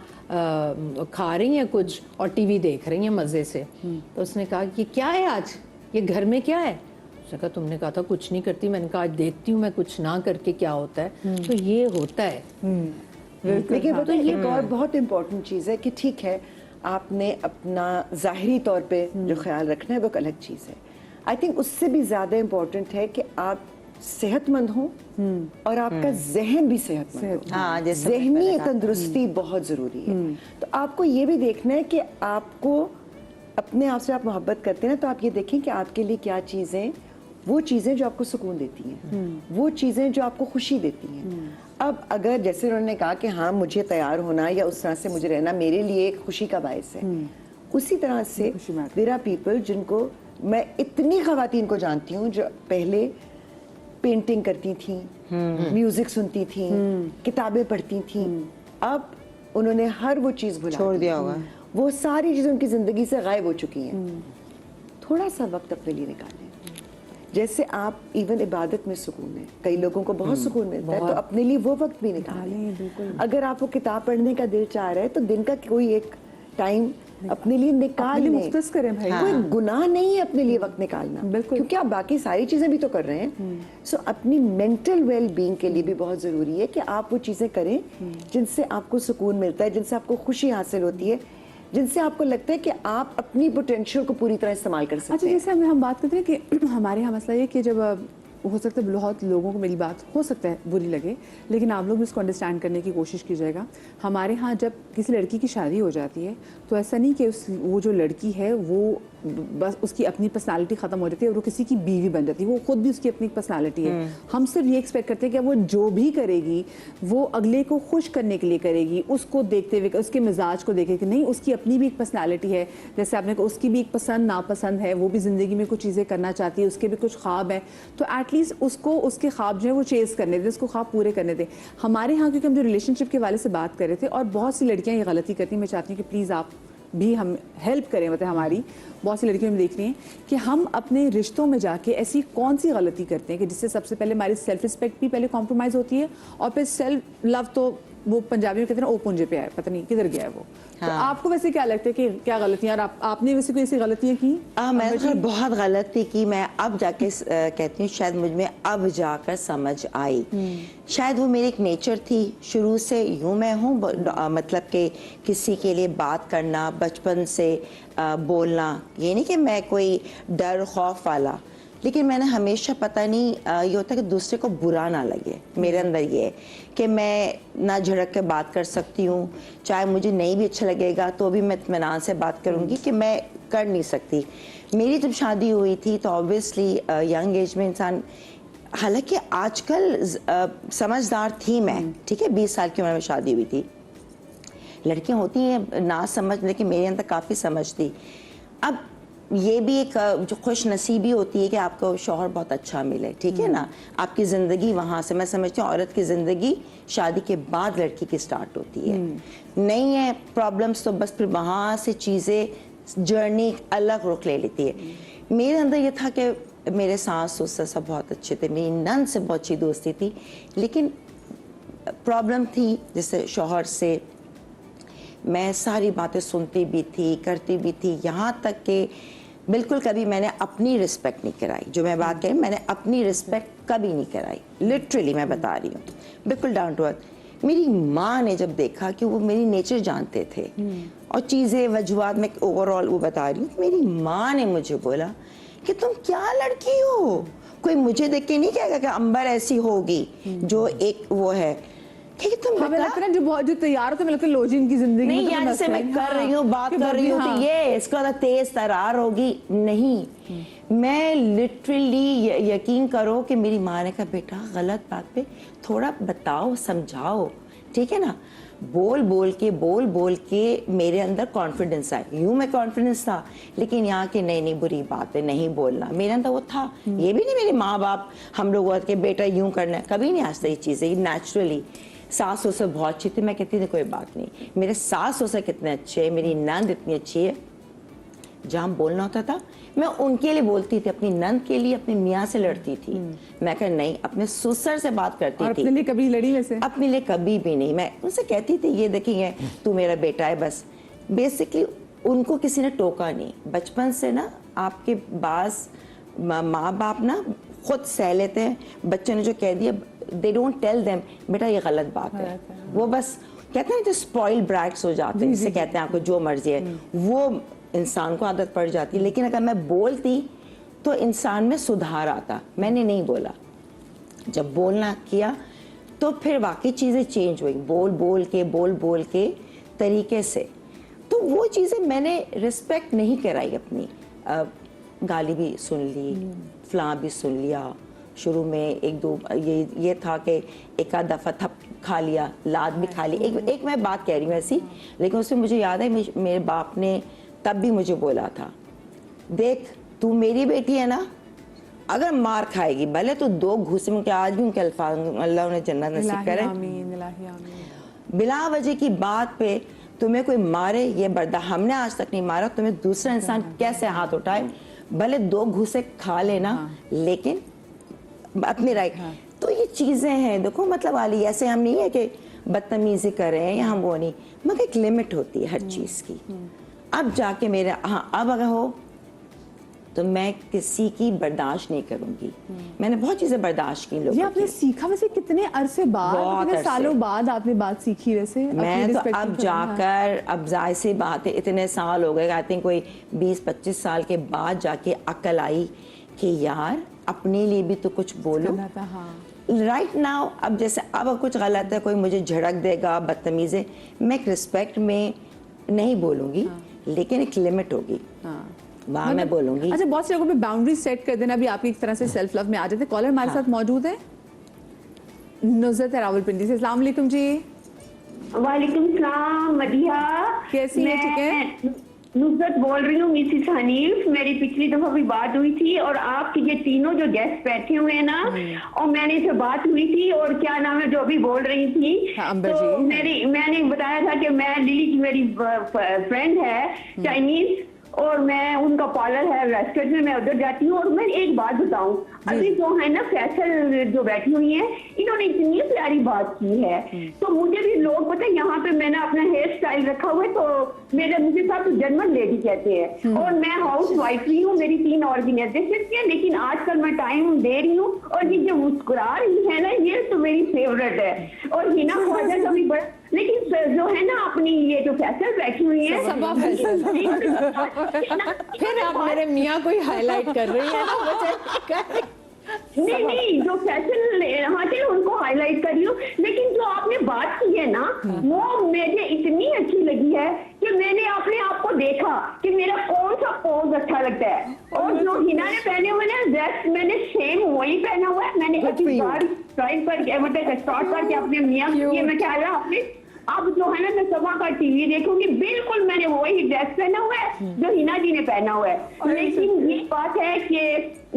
کھا رہی ہیں کچھ اور ٹی وی دیکھ رہی ہیں مزے سے. تو اس نے کہا یہ کیا ہے آج, یہ گھر میں کیا ہے؟ اس نے کہا تم نے کہا تھا کچھ نہیں کرتی. میں نے کہا آج دیکھتی ہوں میں کچھ نہ کر کے کیا ہوتا ہے. تو یہ ہوتا ہے. لیکن پتہ ہے ایک اور بہت امپورٹنٹ چیز ہے کہ ٹھیک ہے آپ نے اپنا ظاہری طور پہ جو خیال رکھنا ہے وہ ایک الگ چیز ہے. آئی تھنک اس سے بھی زیادہ امپورٹنٹ ہے کہ آپ सेहतमंद हो और आपका जहन भी सेहतमंद हो। हाँ, जैसे मैं जहनी पहले कहा। तंदुरुस्ती बहुत जरूरी है। तो आपको ये भी देखना है कि आपको अपने आप से आप मोहब्बत करते हैं ना, तो आप ये देखें कि आपके लिए क्या चीज़ें, वो चीज़ें जो आपको सुकून देती हैं, वो चीज़ें जो आपको खुशी देती हैं। अब अगर जैसे उन्होंने कहा कि हाँ मुझे तैयार होना या उस तरह से मुझे रहना मेरे लिए एक खुशी का बायस है, उसी तरह से देयर आर पीपल जिनको मैं इतनी ख़वातीन को जानती हूँ जो पहले पेंटिंग करती थी, म्यूजिक सुनती थी, किताबें पढ़ती थी, अब उन्होंने हर वो चीज़ भुला छोड़ दी। दिया होगा। वो सारी चीज़ें उनकी ज़िंदगी से गायब हो चुकी हैं। थोड़ा सा वक्त अपने लिए निकालें। जैसे आप इवन इबादत में सुकून है, कई लोगों को बहुत सुकून मिलता है, तो अपने लिए वो वक्त भी निकालें। अगर आपको किताब पढ़ने का दिल चाह रहा है तो दिन का कोई एक टाइम अपने लिए निकाल लें। मुख्तस करें भाई। कोई गुनाह नहीं है अपने लिए वक्त निकालना, बिल्कुल। क्योंकि आप बाकी सारी चीजें भी तो कर रहे हैं। सो अपनी मेंटल वेल बीइंग के लिए भी बहुत जरूरी है कि आप वो चीजें करें जिनसे आपको सुकून मिलता है, जिनसे आपको खुशी हासिल होती है, जिनसे आपको लगता है कि आप अपनी पोटेंशियल को पूरी तरह इस्तेमाल कर सकते अच्छा, हैं। जैसे हम बात करते हैं कि हमारे यहाँ मसला ये कि जब हो सकता है बहुत लोगों को मेरी बात हो सकता है बुरी लगे, लेकिन आप लोग भी इसको अंडरस्टैंड करने की कोशिश कीजिएगा। हमारे यहाँ जब किसी लड़की की शादी हो जाती है तो ऐसा नहीं कि वो जो लड़की है वो बस उसकी अपनी पर्सनालिटी ख़त्म हो जाती है और वो किसी की बीवी बन जाती है। वो खुद भी उसकी अपनी पर्सनालिटी है। हम सिर्फ ये एक्सपेक्ट करते हैं कि वो जो भी करेगी वो अगले को खुश करने के लिए करेगी, उसको देखते हुए, उसके मिजाज को देखे कि नहीं उसकी अपनी भी एक पर्सनालिटी है। जैसे आपने कहा उसकी भी एक पसंद नापसंद है, वो भी ज़िंदगी में कुछ चीज़ें करना चाहती है, उसके भी कुछ ख्वाब हैं, तो एटलीस्ट उसको उसके ख्वाब जो है वो चेज़ करने दें, उसको ख्वाब पूरे करने दें। हमारे यहाँ क्योंकि हम जो रिलेशनशिप के वाले से बात कर रहे थे और बहुत सी लड़कियाँ ये गलती करती हैं, मैं चाहती हूँ कि प्लीज़ आप भी हम हेल्प करें। मतलब हमारी बहुत सी लड़कियों में देख रही हैं कि हम अपने रिश्तों में जाके ऐसी कौन सी गलती करते हैं कि जिससे सबसे पहले हमारी सेल्फ रिस्पेक्ट भी पहले कॉम्प्रोमाइज़ होती है और फिर सेल्फ लव तो वो पंजाबी में कहते हैं ओ पुंजे पे है, पता नहीं किधर गया है वो। हाँ। तो आपको वैसे क्या लगता है कि क्या गलतियां, और आपने वैसे कोई ऐसी गलतियां की? मैंने तो बहुत गलती की। मैं अब जाके कहती हूँ शायद मुझ में अब जाकर समझ आई। शायद वो मेरी एक नेचर थी, शुरू से यूँ मैं हूँ, मतलब कि किसी के लिए बात करना, बचपन से बोलना, ये नहीं कि मैं कोई डर खौफ वाला, लेकिन मैंने हमेशा पता नहीं ये होता है कि दूसरे को बुरा ना लगे। मेरे अंदर ये है कि मैं ना झड़क के बात कर सकती हूँ, चाहे मुझे नहीं भी अच्छा लगेगा तो भी मैं इत्मीनान से बात करूँगी कि मैं कर नहीं सकती। मेरी जब शादी हुई थी तो ऑब्वियसली यंग एज में इंसान, हालांकि आजकल समझदार थी मैं, ठीक है, 20 साल की उम्र में शादी हुई थी। लड़कियाँ होती हैं ना समझ, लेकिन मेरे अंदर काफ़ी समझ थी। अब ये भी एक जो खुश नसीबी होती है कि आपको शौहर बहुत अच्छा मिले, ठीक है ना, आपकी ज़िंदगी वहाँ से, मैं समझती हूँ औरत की ज़िंदगी शादी के बाद लड़की की स्टार्ट होती है। नहीं है प्रॉब्लम्स तो बस फिर वहाँ से चीज़ें जर्नी अलग रुख ले लेती है। मेरे अंदर ये था कि मेरे सास ससुर सब बहुत अच्छे थे, मेरी नंद से बहुत अच्छी दोस्ती थी, लेकिन प्रॉब्लम थी जैसे शौहर से मैं सारी बातें सुनती भी थी, करती भी थी, यहाँ तक कि बिल्कुल कभी मैंने अपनी रिस्पेक्ट नहीं कराई। जो मैं बात करी, मैंने अपनी रिस्पेक्ट कभी नहीं कराई, लिटरली मैं बता रही हूँ, बिल्कुल डाउन टू अर्थ। मेरी माँ ने जब देखा कि वो मेरी नेचर जानते थे और चीज़ें वजूहात में ओवरऑल वो बता रही हूँ, मेरी माँ ने मुझे बोला कि तुम क्या लड़की हो, कोई मुझे देख के नहीं कहेगा कि अंबर ऐसी होगी जो एक वो है, कि तुम हमें लगता है जो तैयार हो तो मुझे लगता है लोजिन की जिंदगी नहीं में तो यार, जैसे मैं कर रही हूँ, बात कर रही हूँ तो ये इसका तो तेज तरार होगी, नहीं। मैं लिटरली यकीन करो कि मेरी माँ ने कहा बेटा गलत बात पे थोड़ा बताओ, समझाओ, ठीक है ना। बोल बोल के मेरे अंदर कॉन्फिडेंस आया। यूं मैं कॉन्फिडेंस था, लेकिन यहाँ की नहीं बुरी बात है, नहीं बोलना मेरे अंदर वो था। ये भी नहीं मेरे माँ बाप हम लोग के बेटा यूं करना है, कभी नहीं आज ये चीज़ें, नेचुरली। सास ससुर बहुत अच्छी थी, मैं कहती थी कोई बात नहीं। मेरे सास ससुर कितने अच्छे हैं, मेरी नंद इतनी अच्छी है, जहाँ बोलना होता था मैं उनके लिए बोलती थी, अपनी नंद के लिए अपनी मियाँ से लड़ती थी। मैं कहा नहीं, अपने ससुर से बात करती थी। अपने लिए कभी लड़ी वैसे? अपने लिए कभी भी नहीं। मैं उनसे कहती थी ये देखेंगे तू मेरा बेटा है, बस बेसिकली उनको किसी ने टोका नहीं। बचपन से ना आपके बास माँ बाप ना खुद सह लेते हैं, बच्चे ने जो कह दिया दे डोंट टेल देम बेटा ये गलत बात है, वो बस कहते हैं जो स्पॉइल ब्रैट्स हो जाते हैं, जिसे कहते हैं आपको जो मर्जी है, वो इंसान को आदत पड़ जाती है। लेकिन अगर मैं बोलती तो इंसान में सुधार आता। मैंने नहीं बोला, जब बोलना किया तो फिर वाकई चीज़ें चेंज हुई, बोल बोल के तरीके से। तो वो चीज़ें मैंने रिस्पेक्ट नहीं कराई अपनी। गाली भी सुन ली, फलां भी सुन लिया, शुरू में एक दो ये था कि एक आध दफ़ा थप खा लिया, लात भी खा ली। एक मैं बात कह रही हूँ ऐसी, लेकिन उसमें मुझे याद है मेरे बाप ने तब भी मुझे बोला था, देख तू मेरी बेटी है ना, अगर मार खाएगी भले तो 2 घूसे में, आज भी उनके अल्फाज अल्लाह उन्हें जन्नत नसीब करे, बिला वजह की बात पे तुम्हें कोई मारे ये बर्दाश्त, हमने आज तक नहीं मारा, तुम्हें दूसरा इंसान कैसे हाथ उठाए, भले 2 घूसे खा लेना, लेकिन अपनी राइट। तो ये चीजें हैं, देखो मतलब वाली ऐसे हम नहीं है कि बदतमीजी कर रहे हैं या हम वो नहीं, मगर एक लिमिट होती है हर चीज की। अब जाके मेरे अब अगर हो तो मैं किसी की बर्दाश्त नहीं करूंगी। मैंने बहुत चीजें बर्दाश्त की लोगों ये आपने सीखा वैसे कितने अरसे बाद, कितने सालों बाद आपने बात सीखी वैसे? मैं तो अब जाकर, अब जाहिर सी बात है इतने साल हो गए, आई थिंक कोई 20-25 साल के बाद जाके अक्ल आई कि यार अपने लिए भी तो कुछ बोलो। राइट नाउ अब जैसे अब कुछ गलत है, कोई मुझे झड़क देगा, बदतमीज है, मैं एक रिस्पेक्ट में नहीं बोलूंगी, लेकिन एक लिमिट होगी, वहाँ मैं बोलूंगी। अच्छा, बहुत से लोगों पे बाउंड्री सेट कर देना भी आपकी एक तरह से सेल्फ लव में आ जाते। कॉलर हमारे साथ मौजूद है, नुज़रत है रावलपिंडी से। अस्सलाम वालेकुम जी। वालेकुम सलाम मदिहा, कैसी है? ठीक है, नुज़रत बोल रही हूँ, मिसिस हनीफ। मेरी पिछली दफा भी बात हुई थी और आपके ये तीनों जो गेस्ट बैठे हुए हैं ना, और मैंने से बात हुई थी, और क्या नाम है जो अभी बोल रही थी, तो मैंने बताया था कि मैं लिली की मेरी फ्रेंड है चाइनीज, और मैं उनका पार्लर है रेस्टोरेंट में, मैं उधर जाती हूँ। और मैं एक बात बताऊं, अभी जो है ना फैसल जो बैठी हुई है, इन्होंने इतनी प्यारी बात की है, तो मुझे भी लोग पता है यहाँ पे मैंने अपना हेयर स्टाइल रखा हुआ है, तो मुझे साथ जर्मन लेडी कहते हैं, और मैं हाउस वाइफ भी हूँ, मेरी 3 ऑर्गेनाइजेशन है, लेकिन आजकल मैं टाइम दे रही हूँ, और ये जो मुस्कुरा रही है ना, ये तो मेरी फेवरेट है। और हिना ख्वाजा का भी बड़ा, लेकिन जो है ना अपनी ये जो फैसल बैठी हुई है, फिर आप मेरे मियाँ को ही हाईलाइट कर रही है ना, नहीं जो फैशन हाँ चलो उनको हाईलाइट कर लूं, लेकिन जो आपने बात की है ना, वो मुझे इतनी अच्छी लगी है कि मैंने अपने आप को देखा कि मेरा कौन सा पोज अच्छा लगता है, और जो हिना ने पहने हुए ना ड्रेस, मैंने सेम वही पहना हुआ है। मैंने अच्छी बार ट्राई पर मतलब स्टार्ट करके अपने मियाँ की मैं क्या रहा अपने, अब जो है ना मैं सुबह का टीवी देखूंगी, बिल्कुल मैंने वही ड्रेस पहना हुआ है जो हिना जी ने पहना हुआ है। लेकिन ये बात है कि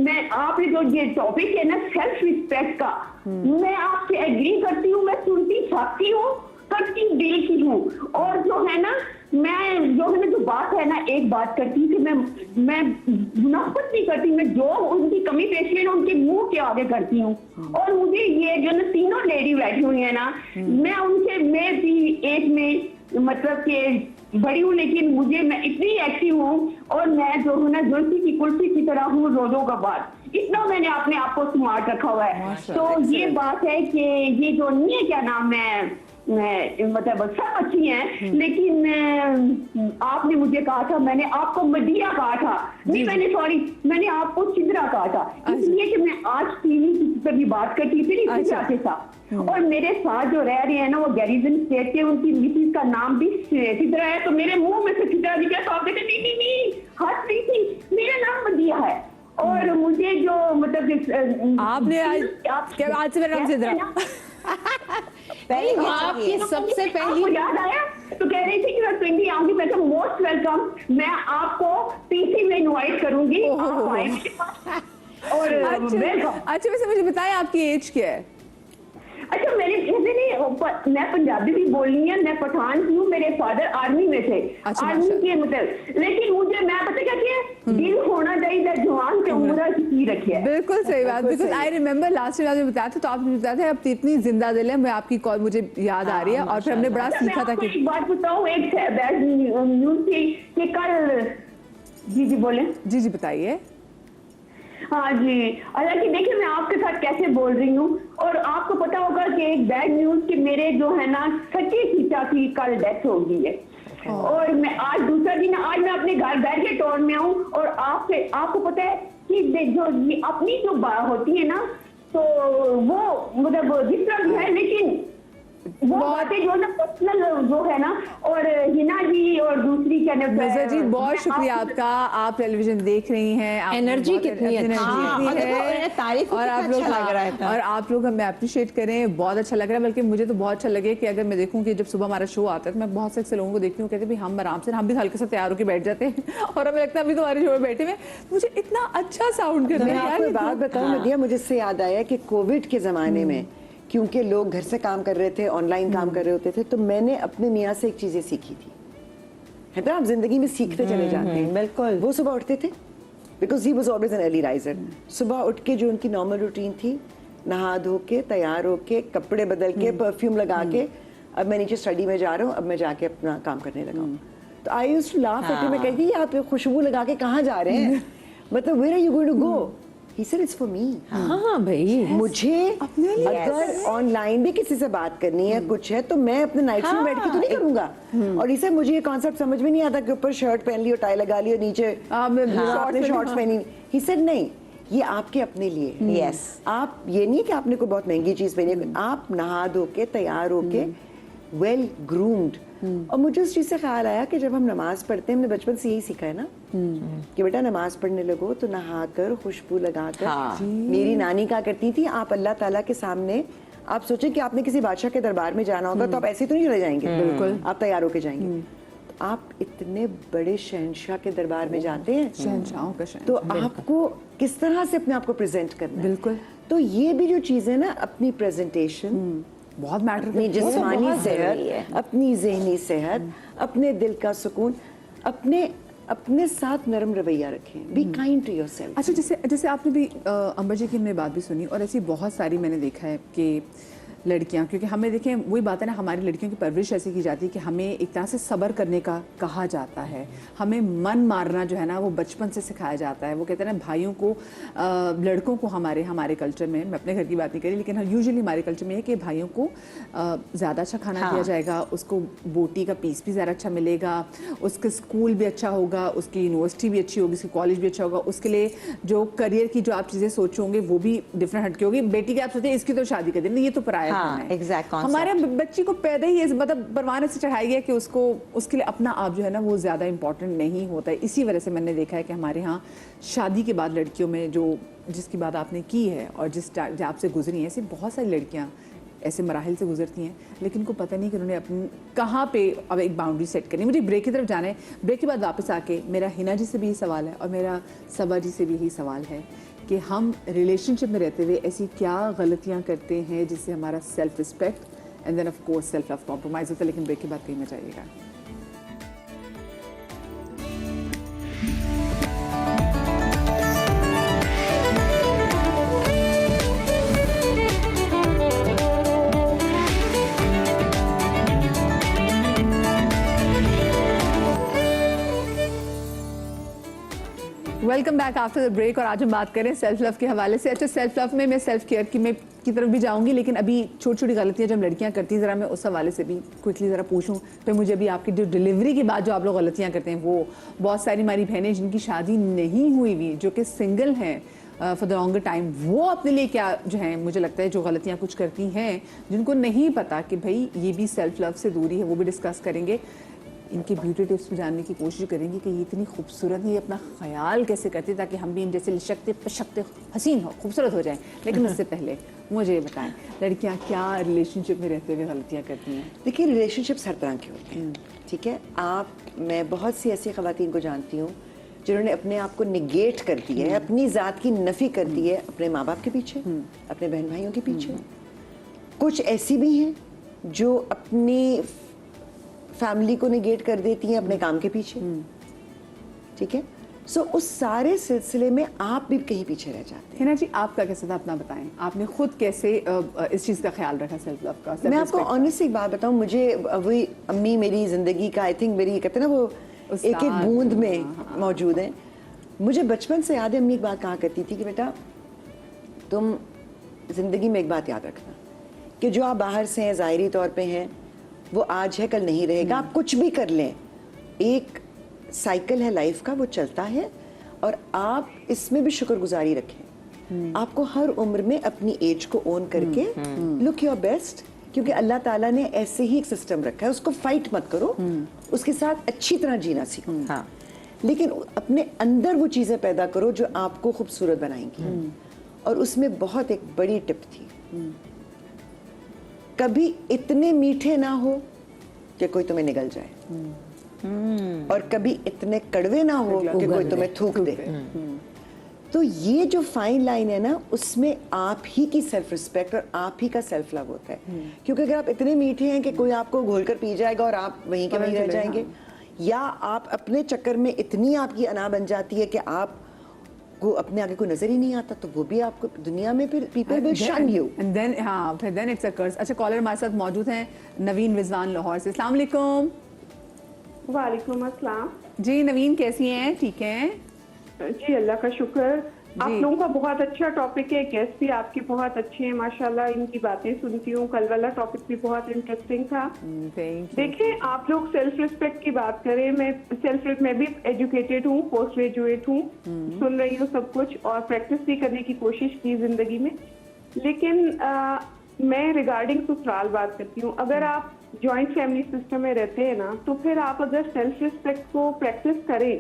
मैं आपने जो ये टॉपिक है ना सेल्फ रिस्पेक्ट का, मैं आपसे एग्री करती हूँ, मैं सुनती सकती हूँ, करती दिल की हूँ। और जो है ना मैं जो है ना जो बात है ना, एक बात करती हूँ कि मैं मुनाफत नहीं करती, मैं जो उनकी कमी पेशी है ना उनके मुंह के आगे करती हूँ। और मुझे ये जो ना तीनों लेडी बैठी हुई है ना, मैं उनसे मैं भी एज में मतलब के बड़ी हूँ, लेकिन मैं इतनी एक्टिव हूँ, और मैं जो हूँ ना जुल्फी की कुल्फी की तरह हूँ रोजों का बाद, इतना मैंने अपने आप को स्मार्ट रखा हुआ है। तो ये बात है कि ये जो नहीं है क्या नाम है, मतलब सब अच्छी हैं, लेकिन आपने मुझे कहा था, मैंने आपको मदिया कहा था, नहीं मैंने सॉरी मैंने आपको चिद्रा कहा था, इसलिए कि मैं आज टीवी पर भी बात करती थी के साथ, और मेरे साथ जो रह रहे हैं ना वो गैरिजन स्टेट के, उनकी मिसिस का नाम भी चिद्रा है, तो मेरे मुंह में से चिद्रा निकला, तो आप कहते नहीं हंस रही थी, मेरा नाम मदिया है। और मुझे जो मतलब आपने आज से मेरा नाम चिद्रा पहले आपकी सबसे पहली आपको याद आया तो कह रही थी कि मैं पिंडी आऊंगी, मैं तो मोस्ट वेलकम, मैं आपको पीसी में इनवाइट करूंगी, आप आएंगे और अच्छा वैसे मुझे बताएं आपकी एज क्या है? अच्छा मेरे ऐसे नहीं, मैं पंजाबी भी बोलनी है, मैं पठान की हूँ, मेरे फादर आर्मी में थे, आर्मी के मतलब, लेकिन मुझे मैं पता क्या किया, दिल होना चाहिए जवान के उम्र की रखी है। बिल्कुल सही बात, बिल्कुल। आई रिमेम्बर लास्ट टाइम आपने बताया था, तो आपने बताया था अब इतनी जिंदा दिल है, मैं आपकी कॉल मुझे याद आ रही है, और फिर हमने बड़ा सीखा था कि एक बात बताऊँ, एक बैड न्यूज थी कि कल जी बोले जी बताइए। हाँ जी, हालांकि देखिए मैं आपके साथ कैसे बोल रही हूँ, और आपको पता होगा कि एक बैड न्यूज कि मेरे जो है ना सच्ची सीता की कल डेथ हो गई है, और मैं आज दूसरा दिन, आज मैं अपने घर बैठ के टोन में हूँ, और आपको पता है कि जो ये अपनी जो बात होती है ना, तो वो मतलब डिफरेंट है, लेकिन वो बातें जो ना पर्सनल जो है ना, और हिना जी और दूसरी क्या मिर्जा जी बहुत शुक्रिया आपका, आप टेलीविजन देख रही हैं, आप Energy बहुत कितनी energy अच्छी है। और देखो, है। उन्हें तारीफ और कितना आप लोग अच्छा लग रहा था। और आप लोग हमें अप्रिशिएट करें, बहुत अच्छा लग रहा है। बल्कि मुझे तो बहुत अच्छा लगे कि अगर मैं देखूं कि जब सुबह हमारा शो आता है तो मैं बहुत से लोगों को देखती हूँ, कहते हैं भाई हम आराम से, हम भी हल्के से तैयार होकर बैठ जाते हैं और हमें लगता है अभी तुम्हारे शो में बैठे हुए मुझे इतना अच्छा साउंड कर मैं रहा है आपको यार, बात बताऊं नदिया, मुझे इससे याद आया कि कोविड के ज़माने में क्योंकि लोग घर से काम कर रहे थे, ऑनलाइन काम कर रहे होते थे, तो मैंने अपने मियाँ से एक चीज़ें सीखी थी। है ना, आप जिंदगी में सीखते चले जाते हैं। बिल्कुल। वो सुबह उठते थे, because he was always an early riser. सुबह उठ के जो उनकी नॉर्मल रूटीन थी, नहा धो के, तैयार होके, कपड़े बदल के, परफ्यूम लगा के, अब मैं नीचे स्टडी में जा रहा हूँ, अब मैं जाके अपना काम करने लगा हूँ। तो I used to laugh at him, मैं कहती आप खुशबू लगा के कहाँ जा रहे हैं, मतलब where are you going to go? He said it's for me. हाँ भाई, मुझे अगर ऑनलाइन भी किसी से बात करनी है, कुछ है, तो मैं अपने नाइट में बैठ के तो नहीं करूंगा। और इसे मुझे ये कॉन्सेप्ट समझ में नहीं आता कि ऊपर शर्ट पहन ली और टाई लगा ली और नीचे आपने शॉर्ट्स पहनी। He said नहीं, ये आपके अपने लिए है। Yes. आप ये नहीं कि आपने कोई बहुत महंगी चीज पहनी है, आप नहा धो के तैयार होके वेल ग्रूम्ड। और मुझे उस चीज से ख्याल आया कि जब हम नमाज पढ़ते हैं, हमने बचपन से यही सीखा है ना कि बेटा नमाज पढ़ने लगो तो नहाकर खुशबू लगाकर। हाँ। मेरी नानी क्या करती थी, आप अल्लाह ताला के सामने, आप सोचें कि आपने किसी बादशाह के दरबार में जाना होगा तो आप ऐसे तो नहीं चले जाएंगे, बिल्कुल आप तैयार होके जाएंगे। तो आप इतने बड़े शहंशाह के दरबार में जाते हैं, शहंशाहों का तो आपको किस तरह से अपने आप को प्रेजेंट करना है। बिल्कुल। तो ये भी जो चीज़ है ना, अपनी प्रेजेंटेशन, बहुत मैटर अपनी करती है। जिस्मानी बहुत ज़रूरी है। सेहत, अपनी जहनी सेहत, अपने दिल का सुकून, अपने साथ नरम रवैया रखें। Be kind to yourself. अच्छा, जैसे आपने भी अंबर जी की हमने बात भी सुनी, और ऐसी बहुत सारी मैंने देखा है कि लड़कियां, क्योंकि हमें देखें वही बात है ना, हमारी लड़कियों की परवरिश ऐसी की जाती है कि हमें एक तरह से सब्र करने का कहा जाता है, हमें मन मारना जो है ना वो बचपन से सिखाया जाता है। वो कहते हैं ना भाइयों को, लड़कों को हमारे कल्चर में, मैं अपने घर की बात नहीं करी, लेकिन यूजुअली हमारे कल्चर में है कि भाइयों को ज़्यादा अच्छा खाना दिया जाएगा, उसको बोटी का पीस भी ज़्यादा अच्छा मिलेगा, उसका स्कूल भी अच्छा होगा, उसकी यूनिवर्सिटी भी अच्छी होगी, उसकी कॉलेज भी अच्छा होगा, उसके लिए जो करियर की जो आप चीज़ें सोचोगे वो भी डिफरेंट हटके होगी। बेटी की आप सोचते हैं इसकी तो शादी कर देनी, ये तो पराया हाँ, exact concept। हमारे बच्ची को पैदा ही मतलब परवाने से चढ़ाई गया कि उसको, उसके लिए अपना आप जो है ना वो ज़्यादा इंपॉर्टेंट नहीं होता है। इसी वजह से मैंने देखा है कि हमारे यहाँ शादी के बाद लड़कियों में जो, जिसकी बात आपने की है और जिस आपसे गुजरी हैं, ऐसी बहुत सारी लड़कियाँ ऐसे मराहिल से गुजरती हैं, लेकिन उनको पता नहीं कि उन्होंने अपनी कहाँ पे अब एक बाउंड्री सेट करनी। मुझे ब्रेक की तरफ जाना है, ब्रेक के बाद वापस आके मेरा हिना जी से भी यही सवाल है और मेरा सबा जी से भी यही सवाल है कि हम रिलेशनशिप में रहते हुए ऐसी क्या गलतियाँ करते हैं जिससे हमारा self respect and then of course self love compromise होता है। लेकिन ब्रेक के बाद कहीं मत जाइएगा। Welcome back after the break. और आज हम बात करें सेल्फ लव के हवाले से। अच्छा, सेल्फ लव में मैं सेल्फ केयर की तरफ भी जाऊंगी, लेकिन अभी छोटी छोटी गलतियां जब लड़कियां करती हैं, ज़रा मैं उस हवाले से भी क्विकली ज़रा पूछूं। तो मुझे अभी आपकी जो डिलीवरी के बाद जो आप लोग गलतियां करते हैं, वो बहुत सारी हमारी बहनें जिनकी शादी नहीं हुई हुई, जो कि सिंगल हैं फॉर द लॉन्गर टाइम, वो अपने लिए क्या जो है, मुझे लगता है जो गलतियाँ कुछ करती हैं जिनको नहीं पता कि भाई ये भी सेल्फ लव से दूरी है, वो भी डिस्कस करेंगे। इनके ब्यूटी टिप्स भी जानने की कोशिश करेंगे कि ये इतनी खूबसूरत है, ये अपना ख्याल कैसे करती है ताकि हम भी इन जैसे लिशकते पशकते हसीन हो, खूबसूरत हो जाएं। लेकिन उससे पहले मुझे ये बताएं, लड़कियां क्या रिलेशनशिप में रहते हुए गलतियां करती हैं? देखिए, रिलेशनशिप्स हर तरह के होते हैं, ठीक है। मैं बहुत सी ऐसी ख़वातीन को जानती हूँ जिन्होंने अपने आप को निगेट कर दिया है, अपनी ज़ात की नफ़ी कर दी है अपने माँ बाप के पीछे, अपने बहन भाइयों के पीछे। कुछ ऐसी भी हैं जो अपनी फैमिली को निगेट कर देती हैं अपने काम के पीछे, ठीक है। सो उस सारे सिलसिले में आप भी कहीं पीछे रह जाते हैं। हिना जी, आपका कैसा था, अपना बताएं, आपने खुद कैसे इस चीज़ का ख्याल रखा, सेल्फ लव का? मैं आपको ऑनेस्टली एक बात बताऊं, मुझे वही अम्मी मेरी ज़िंदगी का, आई थिंक मेरी कहते हैं ना वो एक एक बूंद में मौजूद है। मुझे बचपन से याद है, अम्मी एक बात कहा करती थी कि बेटा तुम ज़िंदगी में एक बात याद रखना कि जो आप बाहर से हैं, ज़ाहिरी तौर पे हैं, वो आज है कल नहीं रहेगा। आप कुछ भी कर लें, एक साइकिल है लाइफ का, वो चलता है, और आप इसमें भी शुक्रगुजारी रखें آپ کو ہر عمر میں اپنی ایج کو اون کر کے لک یور بیسٹ, کیونکہ اللہ تعالیٰ نے ایسے ہی ایک سسٹم رکھا ہے, اس کو فائٹ مت کرو, اس کے ساتھ اچھی طرح جینا سیکھو, ہاں لیکن اپنے اندر وہ چیزیں پیدا کرو جو آپ کو خوبصورت بنائیں گی. اور اس میں بہت ایک بڑی ٹپ تھی, کبھی اتنے میٹھے نہ ہو کہ کوئی تمہیں نگل جائے, اور کبھی اتنے کڑوے نہ ہو کہ کوئی تمہیں تھوک دے. تو یہ جو فائن لائن ہے نا, اس میں آپ ہی کی سیلف ریسپیکٹ اور آپ ہی کا سیلف لو ہوتا ہے. کیونکہ اگر آپ اتنے میٹھے ہیں کہ کوئی آپ کو گھول کر پی جائے گا اور آپ وہیں کے وہیں رہ جائیں گے, یا آپ اپنے چکر میں اتنی آپ کی انا بن جاتی ہے کہ آپ کو اپنے آگے کوئی نظر ہی نہیں آتا, تو وہ بھی آپ کو دنیا میں پھر پیپل ول شن یو. And then ہاں پھر then it's a curse. اچھا کالر ہمارے ساتھ موجود ہیں نوین رضوان لاہور سے. السلام علیکم. وعلیکم السلام. جی نوین کیسی ہیں؟ ٹھیک ہیں جی اللہ کا شکر. آپ لوگوں کا بہت اچھا ٹاپک ہے, گیسٹ بھی آپ کے بہت اچھے ہیں ماشاءاللہ, ان کی باتیں سنتی ہوں. کل والا ٹاپک بھی بہت انٹرسٹنگ تھا. دیکھیں آپ لوگ سیلف ریسپیکٹ کی بات کریں, میں بھی ایجوکیٹڈ ہوں, پوسٹ گریجویٹ ہوں, سن رہی ہوں سب کچھ اور پریکٹس بھی کرنے کی کوشش کی زندگی میں. لیکن میں ریگارڈنگ سسرال بات کرتی ہوں. اگر آپ جوائنٹ فیملی سسٹم میں رہتے ہیں نا, تو پھر آپ اگر سیلف ریسپیکٹ کو پریکٹس کریں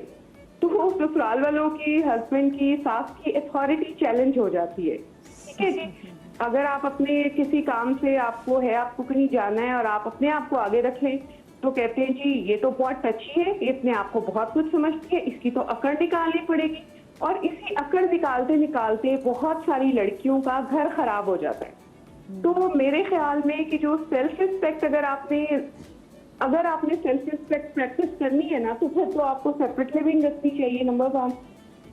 تو سسرال والوں کی, ہسبینڈ کی, ساس کی اتھارٹی چیلنج ہو جاتی ہے. ٹھیک ہے جی, اگر آپ اپنے کسی کام سے آپ کو کہیں جانا ہے اور آپ اپنے آپ کو آگے رکھیں تو کہتے ہیں جی یہ تو بہت ٹچی ہے, یہ اپنے آپ کو بہت کچھ سمجھتی ہے, اس کی تو اکڑ نکالنی پڑے گی. اور اسی اکڑ نکالتے نکالتے بہت ساری لڑکیوں کا گھر خراب ہو جاتا ہے. تو میرے خیال میں کہ جو سیلف ریسپیکٹ اگر آپ نے سیلف ریسپیکٹ پریکٹس کرنی ہے نا, تو پھر تو آپ کو سیپریٹ لیونگ رکھنی چاہیے نمبر 1.